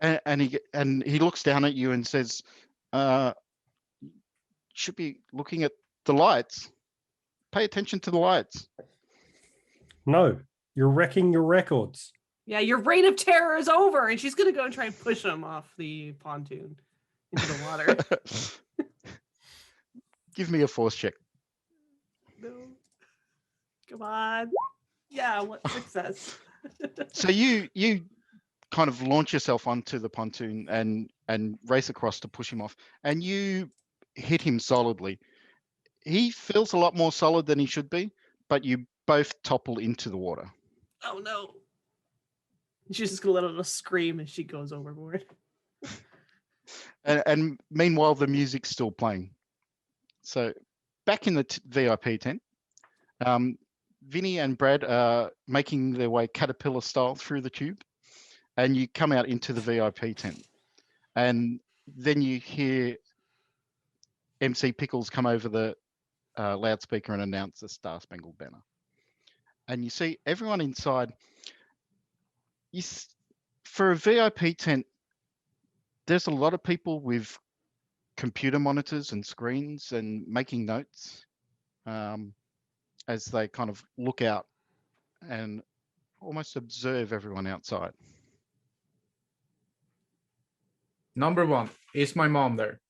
and he looks down at you and says, "Should be looking at the lights. Pay attention to the lights." No, you're wrecking your records. Yeah, your reign of terror is over, and she's gonna go and try and push him off the pontoon into the water. Give me a force check. No. Come on. Yeah, what success? So you kind of launch yourself onto the pontoon and race across to push him off, and you hit him solidly. He feels a lot more solid than he should be, but you both topple into the water. Oh no. She's just gonna let out a scream as she goes overboard. And meanwhile, the music's still playing. So back in the VIP tent, Vinny and Brad are making their way caterpillar style through the tube, and you come out into the VIP tent. And then you hear MC Pickles come over the loudspeaker and announce the Star Spangled Banner. And you see everyone inside. For a VIP tent, there's a lot of people with computer monitors and screens and making notes as they kind of look out and almost observe everyone outside. Number one, is my mom there?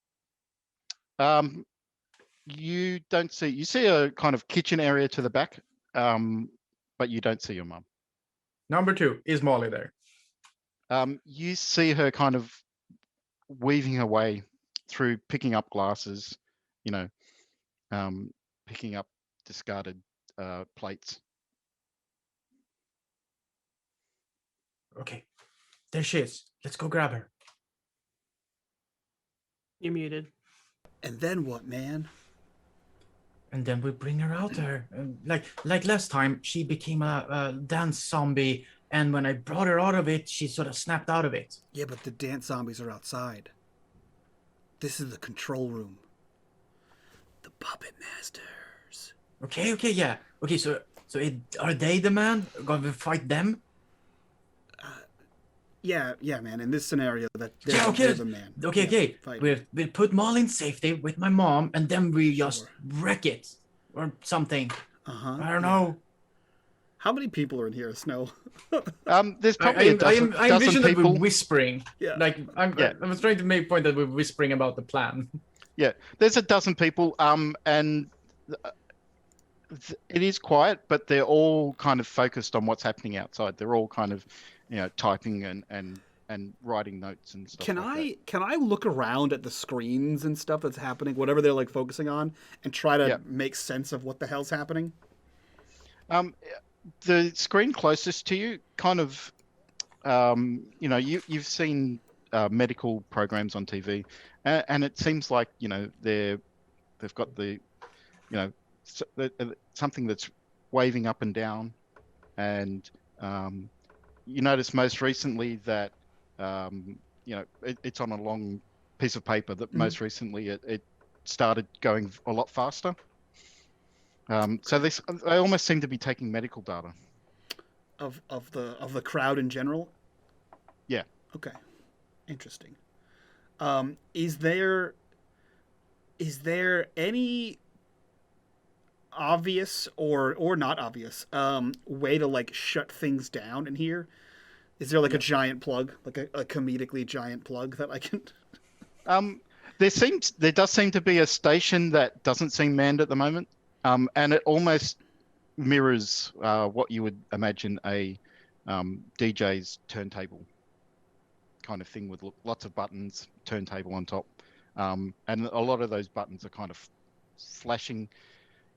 You don't see. You see a kind of kitchen area to the back, but you don't see your mum. Number two, is Molly there? You see her kind of weaving her way through, picking up glasses, picking up discarded plates. Okay, there she is. Let's go grab her. You're muted. And then what, man? And then we bring her out there. Like last time, she became a dance zombie, and when I brought her out of it, she sort of snapped out of it. Yeah, but the dance zombies are outside. This is the control room. The puppet masters. Okay, yeah. Okay, so are they the man? Going to fight them? Yeah, man. In this scenario, they're the man. Okay. We'll put Molly in safety with my mom, and then we just wreck it or something. I don't know. How many people are in here, Snow? There's probably a dozen envision that people. we're whispering. Yeah. I was trying to make a point that we're whispering about the plan. Yeah, there's a dozen people, and it is quiet, but they're all kind of focused on what's happening outside. They're all kind of, typing and writing notes and stuff. Can I look around at the screens and stuff that's happening, whatever they're like focusing on, and try to make sense of what the hell's happening? The screen closest to you, kind of, you've seen medical programs on TV, and it seems like they've got the, something that's waving up and down, and you notice most recently that it's on a long piece of paper that most recently it started going a lot faster. So they almost seem to be taking medical data of the crowd in general. Yeah. Okay. Interesting. Is there any obvious or not obvious way to like shut things down in here? Is there like a giant plug, like a comedically giant plug that I can? There does seem to be a station that doesn't seem manned at the moment, and it almost mirrors what you would imagine a DJ's turntable kind of thing, with lots of buttons, turntable on top, and a lot of those buttons are kind of flashing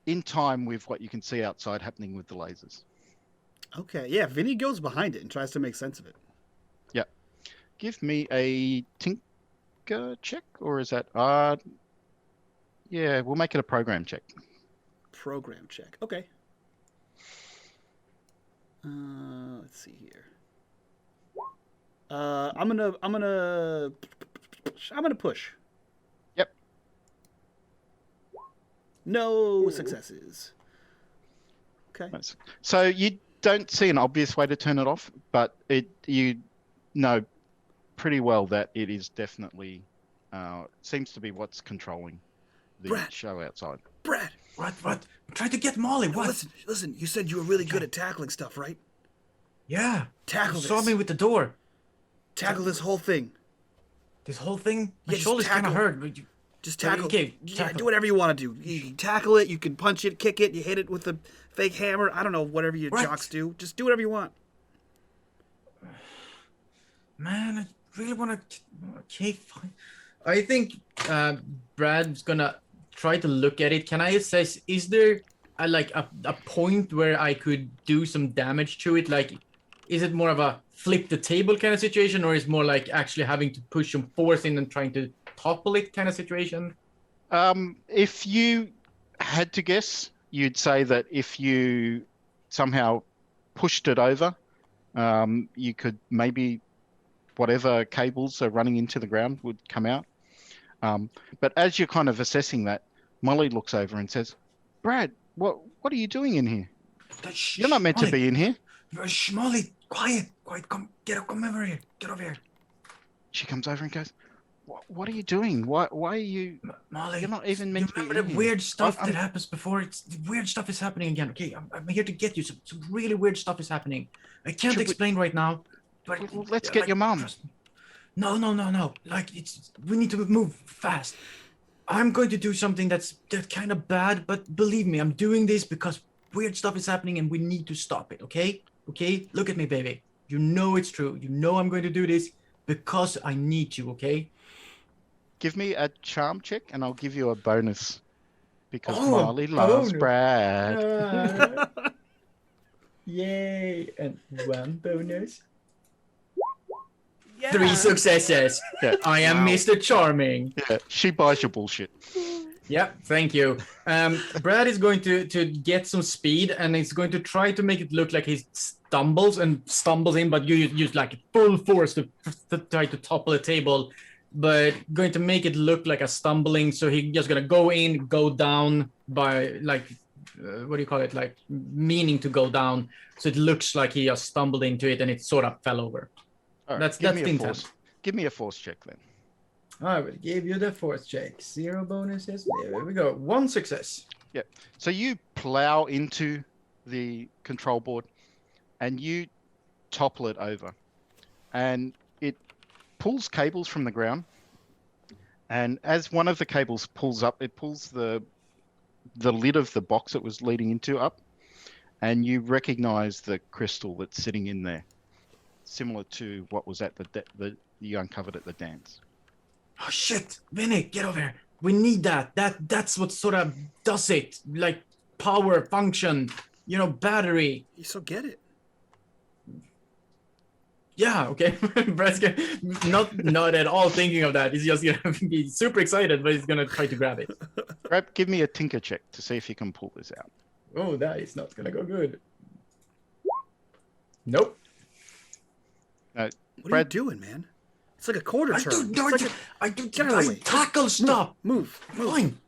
in time with what you can see outside happening with the lasers. Okay, yeah. Vinny goes behind it and tries to make sense of it. Yeah. Give me a tinker check, or is that... yeah, we'll make it a program check. Program check. Okay. Let's see here. I'm gonna push. Yep. No successes. Okay. So you don't see an obvious way to turn it off, but you know pretty well that it is definitely seems to be what's controlling the Brad. show outside. Brad, What? I'm trying to get Molly. no, What? listen. You said you were really good at tackling stuff, right? Yeah. Tackle You this. saw me with the door. Tackle this whole thing. This whole thing. My Yeah, just shoulder's kind of tackle. hurt. But Just tackle. Okay, Yeah, tackle. do whatever you want to do. You can tackle it. You can punch it, kick it. You hit it with the fake hammer. I don't know, whatever you Right. jocks do. Just do whatever you want. Man, I really want to. Okay, fine. I think Brad's gonna try to look at it. Can I assess? Is there a point where I could do some damage to it? Like, is it more of a flip the table kind of situation, or is it more like actually having to push some force in and trying to topple it kind of situation? If you had to guess, you'd say that if you somehow pushed it over, you could maybe whatever cables are running into the ground would come out. But as you're kind of assessing that, Molly looks over and says, "Brad, what are you doing in here? You're not meant to be in here." Shh, Molly, quiet. Come over here. Get over here. She comes over and goes, "What are you doing? Why are you? Molly, You're not even meant to be remember in the here." weird stuff I'm- that happens before? Weird stuff is happening again. Okay, I'm here to get you. Some really weird stuff is happening. I can't Should we- explain right now. But Well, let's get your mom. trust me. No. Like we need to move fast. I'm going to do something that's kind of bad, but believe me, I'm doing this because weird stuff is happening and we need to stop it. Okay? Okay? Look at me, baby. You know it's true. You know I'm going to do this because I need you. Okay? Give me a charm check, and I'll give you a bonus because Oh, Molly loves bonus. Brad. Yay! And one bonus. Yeah. 3 successes. Yeah. I am Wow. Mr. Charming. Yeah, she buys your bullshit. Yep, thank you. Brad is going to get some speed and he's going to try to make it look like he stumbles in, but you use like full force to try to topple the table, but going to make it look like a stumbling. So he's just gonna go in, go down by like, what do you call it? Like meaning to go down. So it looks like he just stumbled into it and it sort of fell over. All right, That's give the me a intent. force. Give me a force check then. I will give you the force check. 0 bonuses. There we go. 1 success. So you plow into the control board and you topple it over, and it pulls cables from the ground. And as one of the cables pulls up, it pulls the lid of the box it was leading into up, and you recognize the crystal that's sitting in there, similar to what was at the you uncovered at the dance. Oh shit, Vinny, get over here. We need that. That's what sort of does it. Like power, function, battery. You still get it. Yeah, okay. Brad's not at all thinking of that. He's just gonna be super excited, but he's gonna try to grab it. Give me a tinker check to see if you can pull this out. Oh, that is not gonna go good. Nope. What are Brad- you doing, man? It's like a quarter I turn. do, It's like Get out of the way. tackle stuff. Move. Fine.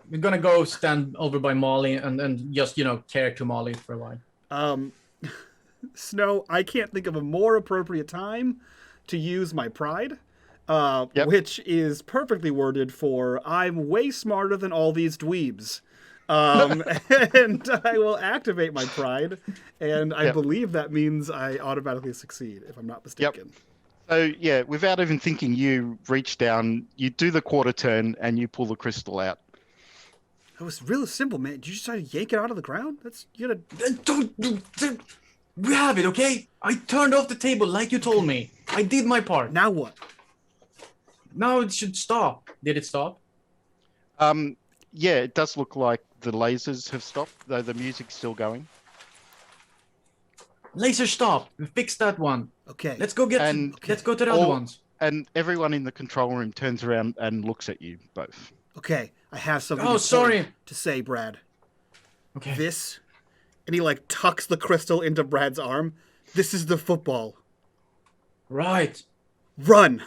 We're gonna go stand over by Molly and just care to Molly for a while. Snow, I can't think of a more appropriate time to use my pride, Yep. which is perfectly worded for I'm way smarter than all these dweebs. And I will activate my pride, and I Yep. believe that means I automatically succeed, if I'm not mistaken. So yeah, without even thinking, you reach down, you do the quarter turn, and you pull the crystal out. That was really simple, man. Did you just try to yank it out of the ground? You gotta... Don't grab it, okay? I turned off the table like you told me. I did my part. Now what? Now it should stop. Did it stop? Yeah, it does look like the lasers have stopped, though the music's still going. Laser stop. Fix that one. Okay. Let's go let's go to the other all- ones. And everyone in the control room turns around and looks at you both. Okay, I have something Oh, important sorry. to say, Brad. Okay. This, and he tucks the crystal into Brad's arm. This is the football. Right. Run.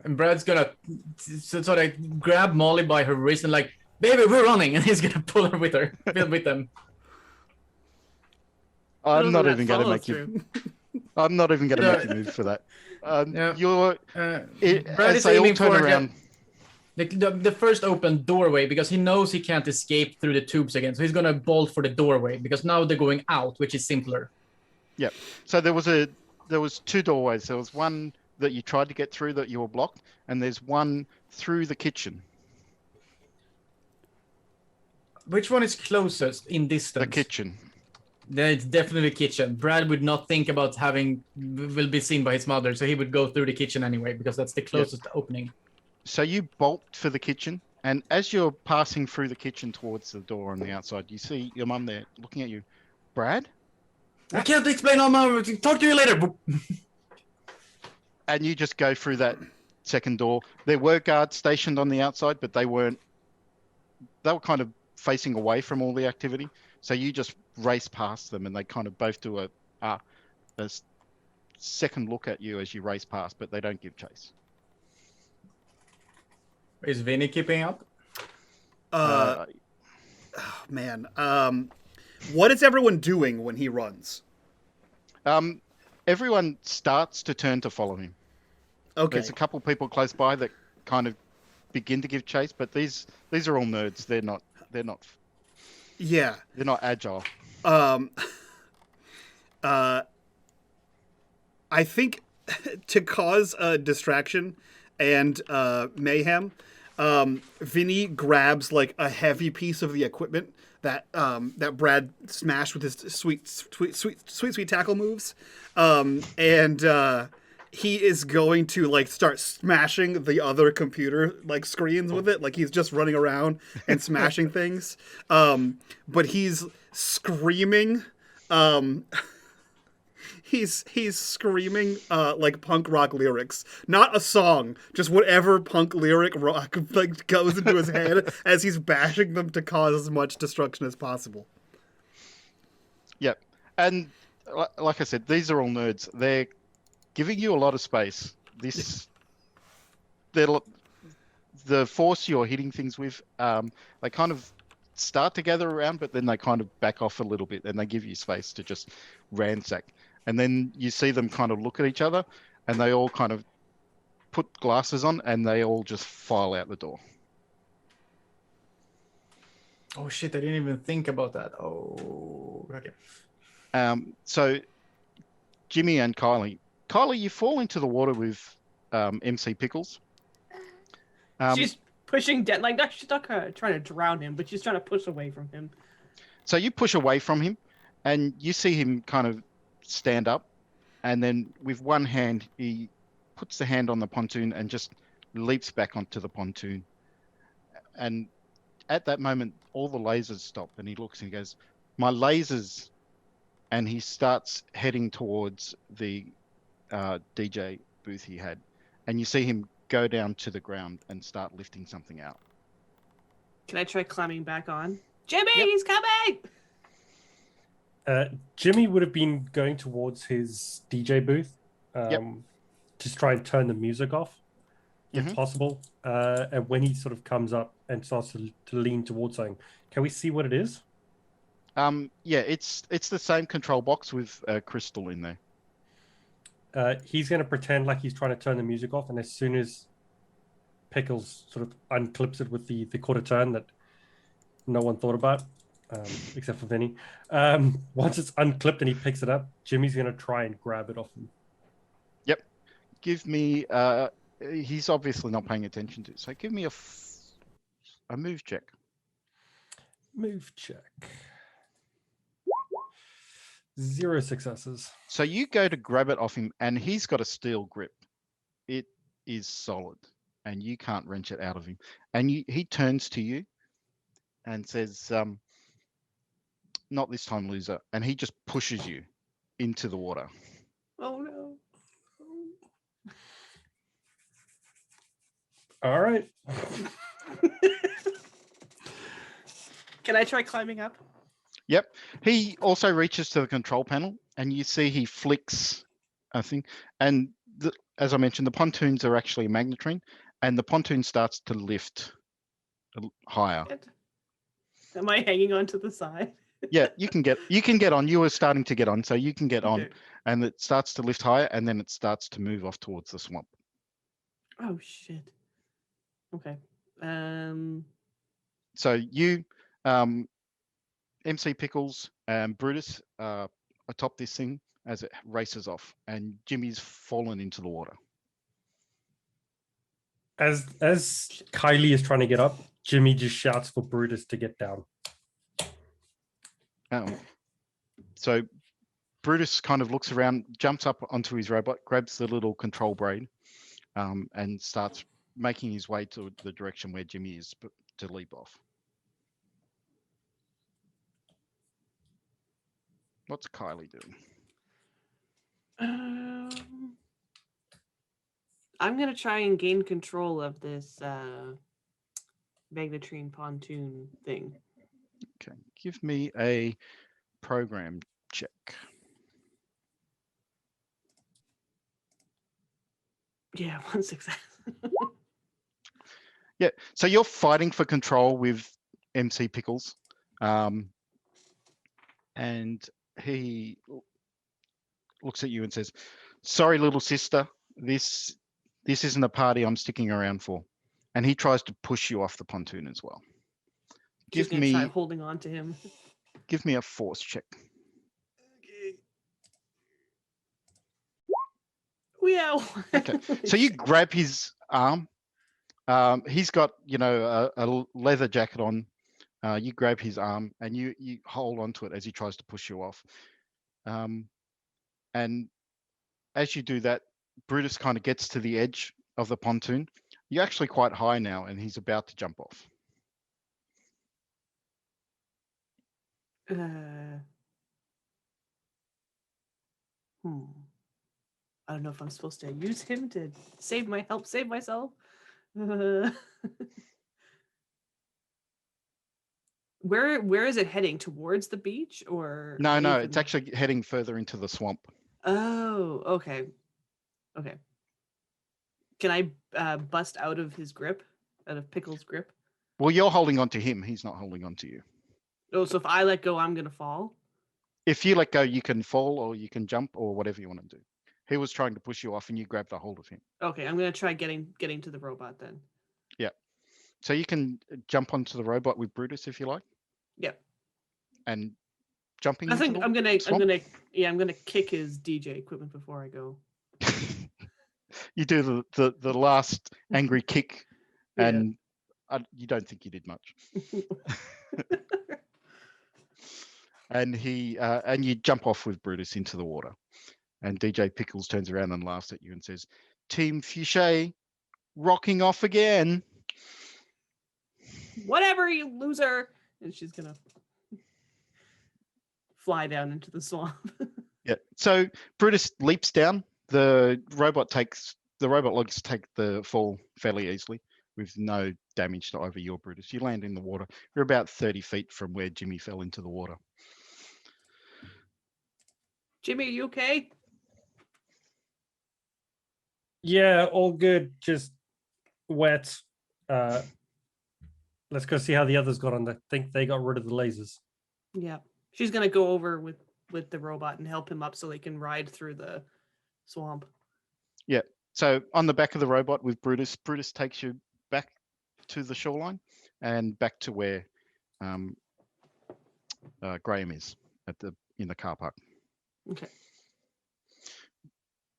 And Brad's gonna sort of grab Molly by her wrist and baby, we're running, and he's gonna pull her with them. I'm don't not know even that going to follows make you. I'm not even going to Yeah. make you move for that. Yeah. You're Brad as is they all aiming turn for around. the first open doorway because he knows he can't escape through the tubes again. So he's gonna bolt for the doorway because now they're going out, which is simpler. Yep. So there was two doorways. There was one that you tried to get through that you were blocked, and there's one through the kitchen. Which one is closest in distance? The kitchen. Then it's definitely kitchen. Brad would not think about will be seen by his mother, so he would go through the kitchen anyway because that's the closest opening. So you bolt for the kitchen, and as you're passing through the kitchen towards the door on the outside, you see your mum there looking at you. Brad? I can't explain all my. Talk to you later. And you just go through that second door. There were guards stationed on the outside, but they were kind of facing away from all the activity. So you just race past them, and they kind of both do a second look at you as you race past, but they don't give chase. Is Vinny keeping up? Man. What is everyone doing when he runs? Everyone starts to turn to follow him. Okay. There's a couple people close by that kind of begin to give chase, but these are all nerds. They're not Yeah. They're not agile. I think to cause a distraction and mayhem, Vinny grabs like a heavy piece of the equipment that Brad smashed with his sweet tackle moves, and he is going to like start smashing the other computer like screens with it. Like he's just running around and smashing things, but he's screaming. He's screaming like punk rock lyrics, not a song, just whatever punk lyric rock like goes into his head as he's bashing them to cause as much destruction as possible. Yep, and like I said, these are all nerds. They're giving you a lot of space. The force you're hitting things with, they kind of start to gather around, but then they kind of back off a little bit, and they give you space to just ransack. And then you see them kind of look at each other, and they all kind of put glasses on, and they all just file out the door. Oh shit! I didn't even think about that. Oh, okay. So Jimmy and Kylie, you fall into the water with MC Pickles. She's pushing dead, like she's not trying to drown him, but she's trying to push away from him. So you push away from him, and you see him kind of stand up, and then with one hand he puts the hand on the pontoon and just leaps back onto the pontoon. And at that moment, all the lasers stop, and he looks and he goes, "My lasers!" And he starts heading towards the DJ booth he had, and you see him go down to the ground and start lifting something out. Can I try climbing back on? Jimmy, he's coming! Jimmy would have been going towards his DJ booth to try and turn the music off, if possible. And when he sort of comes up and starts to lean towards something, can we see what it is? Yeah, it's the same control box with a crystal in there. He's going to pretend like he's trying to turn the music off, and as soon as Pickles sort of unclips it with the quarter turn that no one thought about, except for Vinny. Once it's unclipped and he picks it up, Jimmy's going to try and grab it off him. Yep. Give me... he's obviously not paying attention to it, so give me a move check. Move check. 0 successes. So you go to grab it off him, and he's got a steel grip. It is solid, and you can't wrench it out of him. And he turns to you and says, "Not this time, loser." And he just pushes you into the water. Oh no. All right. Can I try climbing up? Yep. He also reaches to the control panel, and you see he flicks a thing. And as I mentioned, the pontoons are actually a magnetrine, and the pontoon starts to lift higher. Am I hanging onto the side? Yeah, you can get on. You were starting to get on, so you can get on, Okay. and it starts to lift higher, and then it starts to move off towards the swamp. Oh shit. Okay. So you, MC Pickles and Brutus atop this thing as it races off, and Jimmy's fallen into the water. As Kylie is trying to get up, Jimmy just shouts for Brutus to get down. So Brutus kind of looks around, jumps up onto his robot, grabs the little control brain, and starts making his way to the direction where Jimmy is to leap off. What's Kylie doing? I'm gonna try and gain control of this Magnetrine pontoon thing. Okay, give me a program check. Yeah, 1 success. Yeah, so you're fighting for control with MC Pickles, and he looks at you and says, "Sorry, little sister, this isn't a party I'm sticking around for." And he tries to push you off the pontoon as well. She's gonna try holding on to him. Give me a force check. Yeah. Okay, so you grab his arm. He's got, a leather jacket on. You grab his arm and you hold onto it as he tries to push you off. And as you do that, Brutus kind of gets to the edge of the pontoon. You're actually quite high now, and he's about to jump off. I don't know if I'm supposed to use him to save myself. Where is it heading? Towards the beach or No, away it's actually heading further into the swamp. Oh, okay. Okay. Can I bust out of his grip? Out of Pickle's grip? Well, you're holding on to him. He's not holding on to you. Oh, so if I let go, I'm gonna fall? If you let go, you can fall or you can jump or whatever you want to do. He was trying to push you off and you grabbed a hold of him. Okay, I'm gonna try getting to the robot then. Yeah. So you can jump onto the robot with Brutus if you like. Yep. And jumping. I think I'm gonna kick his DJ equipment before I go. You do the last angry kick, and you don't think you did much. And you jump off with Brutus into the water, and DJ Pickles turns around and laughs at you and says, "Team Fichet, rocking off again." Whatever, you loser! And she's gonna fly down into the swamp. Yeah. So Brutus leaps down. The robot logs take the fall fairly easily with no damage to either you or Brutus. You land in the water. You're about 30 feet from where Jimmy fell into the water. Jimmy, are you okay? Yeah, all good. Just wet. Let's go see how the others got on. I think they got rid of the lasers. Yeah. She's gonna go over with the robot and help him up so they can ride through the swamp. Yeah. So on the back of the robot with Brutus takes you back to the shoreline and back to where Graham is in the car park. Okay.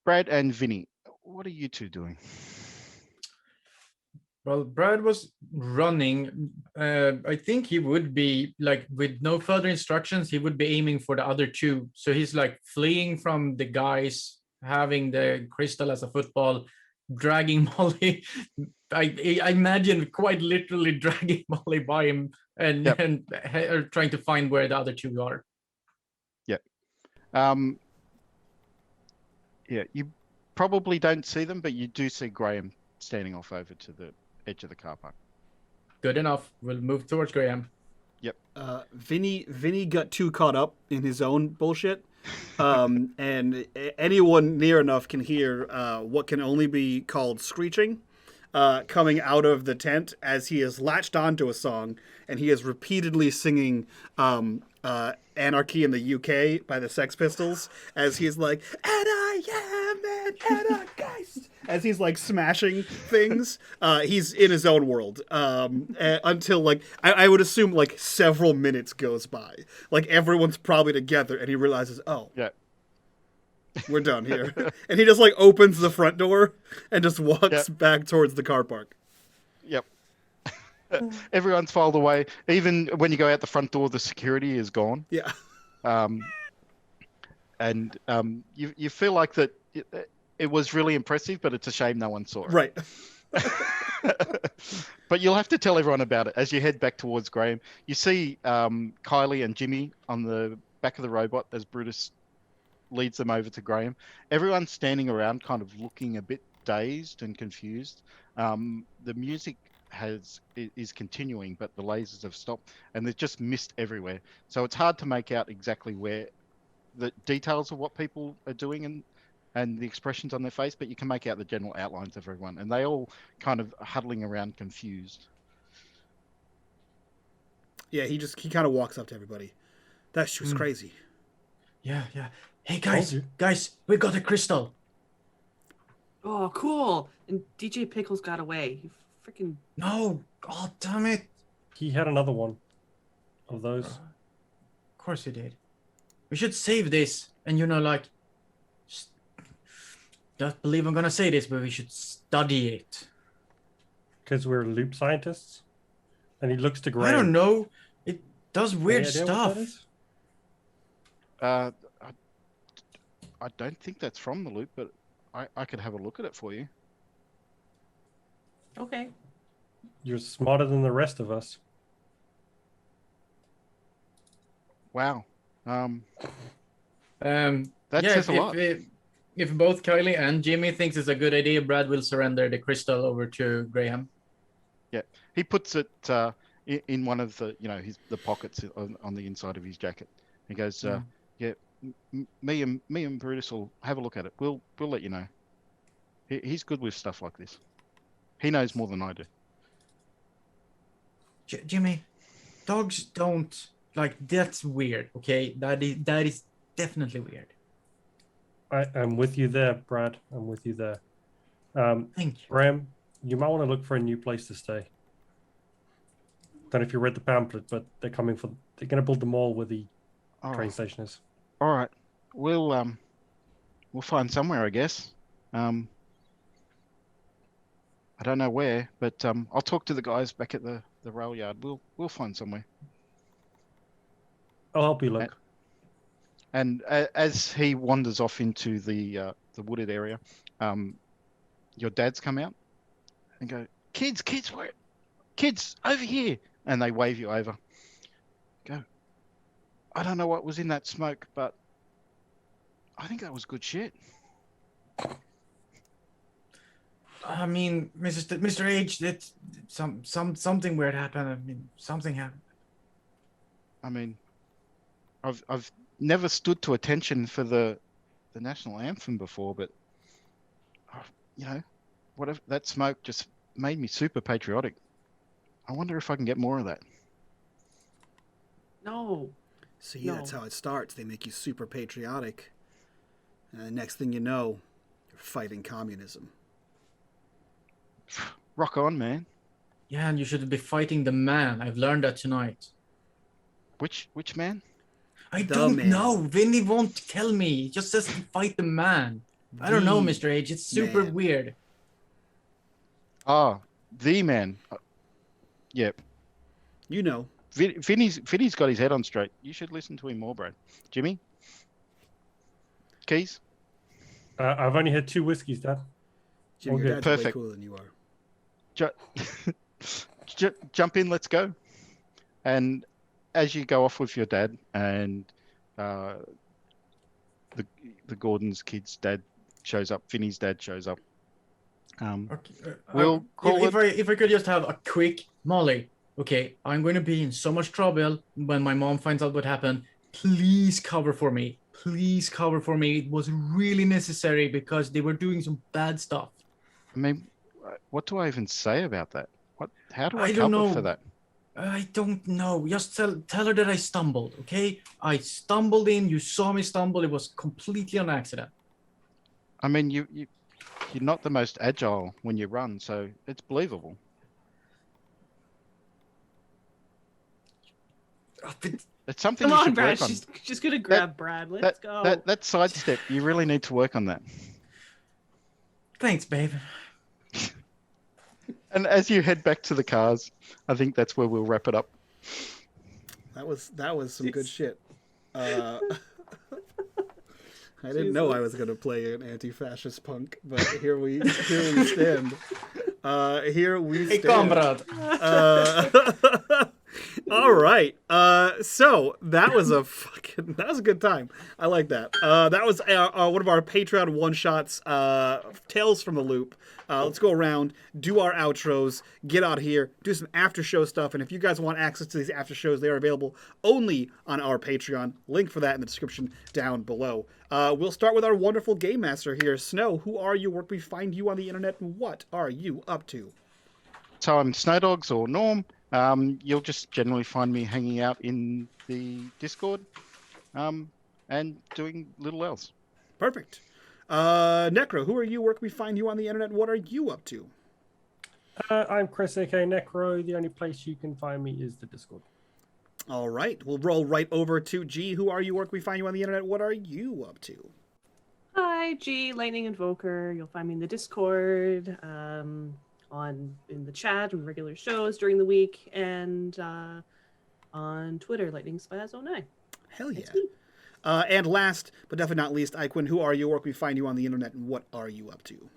Brad and Vinny, what are you two doing? Well, Brad was running. I think he would be like, with no further instructions, he would be aiming for the other two. So he's like fleeing from the guys, having the crystal as a football, dragging Molly. I imagine quite literally dragging Molly by him and trying to find where the other two are. Yeah. You probably don't see them, but you do see Graham standing off over to the edge of the car park. Good enough. We'll move towards Graham. Yep. Vinny got too caught up in his own bullshit. And anyone near enough can hear what can only be called screeching. coming out of the tent as he is latched onto a song and he is repeatedly singing Anarchy in the UK by the Sex Pistols as he's like, and I am an anarchist, as he's like smashing things. He's in his own world until like, I would assume like several minutes goes by. Like everyone's probably together and he realizes, oh, Yeah. we're done here. And he just like opens the front door and just walks back towards the car park. Yep. Everyone's filed away. Even when you go out the front door, the security is gone. Yeah. You feel like that it was really impressive, but it's a shame no one saw it. Right. But you'll have to tell everyone about it as you head back towards Graham. You see Kylie and Jimmy on the back of the robot as Brutus leads them over to Graham. Everyone's standing around kind of looking a bit dazed and confused. The music is continuing, but the lasers have stopped and there's just mist everywhere. So it's hard to make out exactly where the details of what people are doing and the expressions on their face, but you can make out the general outlines of everyone. And they all kind of huddling around confused. Yeah, he kind of walks up to everybody. That shit was crazy. Yeah. Hey guys, we got a crystal. Oh, cool! And DJ Pickles got away. He freaking No, oh damn it! He had another one of those. Of course he did. We should save this, and don't believe I'm gonna say this, but we should study it. Because we're loop scientists, and he looks to Graham. I don't know. It does weird Any idea what stuff. that is? I don't think that's from the loop, but I could have a look at it for you. okay. You're smarter than the rest of us. Wow. That says a lot. If both Kylie and Jimmy thinks it's a good idea, Brad will surrender the crystal over to Graham. Yeah, he puts it in one of the the pockets on the inside of his jacket. He goes, "Yeah, me and Brutus will have a look at it. We'll let you know. He's good with stuff like this. He knows more than I do." Jimmy, dogs don't that's weird. Okay, that is definitely weird. I'm with you there, Brad. I'm with you there. Thank you. Graham, you might want to look for a new place to stay. Don't know if you read the pamphlet, but they're going to build the mall where the train station is. All right, we'll find somewhere, I guess. I don't know where, but I'll talk to the guys back at the rail yard. We'll find somewhere. I'll help you look. And as he wanders off into the wooded area, your dads come out and go, kids, over here, and they wave you over. Go. I don't know what was in that smoke, but I think that was good shit. I mean, Mr. H, that something weird happened. I mean, something happened. I mean, I've never stood to attention for the national anthem before, but whatever, that smoke just made me super patriotic. I wonder if I can get more of that. No. See, that's how it starts. They make you super patriotic. And next thing you know, you're fighting communism. Rock on, man. Yeah, and you should be fighting the man. I've learned that tonight. Which man? I don't know. Vinny won't tell me. He just says to fight the man. I don't know, Mr. H. It's super weird. Ah, the man. Yep. You know. Vinny's got his head on straight. You should listen to him more, Brad. Jimmy? Keys? I've only had 2 whiskeys, Dad. Jimmy, your dad's Perfect. way cooler than you are. Jump in, let's go. And as you go off with your dad and the Gordon's kid's dad shows up, Vinny's dad shows up. We'll call if I could just have a quick Molly. Okay, I'm going to be in so much trouble when my mom finds out what happened. Please cover for me. Please cover for me. It was really necessary because they were doing some bad stuff. I mean, what do I even say about that? How do I I don't cover know. for that? I don't know. Just tell her that I stumbled, okay? I stumbled in. You saw me stumble. It was completely on accident. I mean, you're not the most agile when you run, so it's believable. It's something Come you on, should Brad. work on. She's gonna grab Brad. Let's go. That sidestep, you really need to work on that. Thanks, babe. And as you head back to the cars, I think that's where we'll wrap it up. That was some good shit. I didn't know I was gonna play an anti-fascist punk, but here we stand. Here we Hey, stand. comrade. All right. So that was a good time. I like that. That was one of our Patreon one shots. Tales from the Loop. Let's go around, do our outros, get out of here, do some after show stuff. And if you guys want access to these after shows, they are available only on our Patreon. Link for that in the description down below. We'll start with our wonderful game master here, Snow. Who are you? Where can we find you on the internet? And what are you up to? So I'm Snowdogs or Norm. You'll just generally find me hanging out in the Discord and doing little else. Perfect. Necro, who are you? Where can we find you on the internet? What are you up to? I'm Chris, aka Necro. The only place you can find me is the Discord. All right. We'll roll right over to G. Who are you? Where can we find you on the internet? What are you up to? Hi, G, Lightning Invoker. You'll find me in the Discord, in the chat and regular shows during the week, and on Twitter, Lightning Spaz09. Hell yeah. That's me. And last, but definitely not least, Iquin, who are you? Where can we find you on the internet? And what are you up to?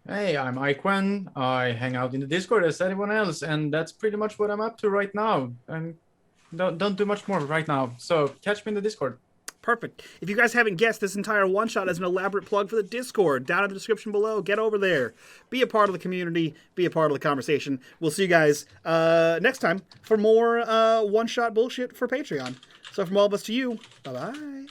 Hey, I'm Iquan. I hang out in the Discord as anyone else, and that's pretty much what I'm up to right now. And don't do much more right now. So catch me in the Discord. Perfect. If you guys haven't guessed, this entire one-shot is an elaborate plug for the Discord. Down in the description below. Get over there. Be a part of the community. Be a part of the conversation. We'll see you guys next time for more one-shot bullshit for Patreon. So from all of us to you, bye-bye.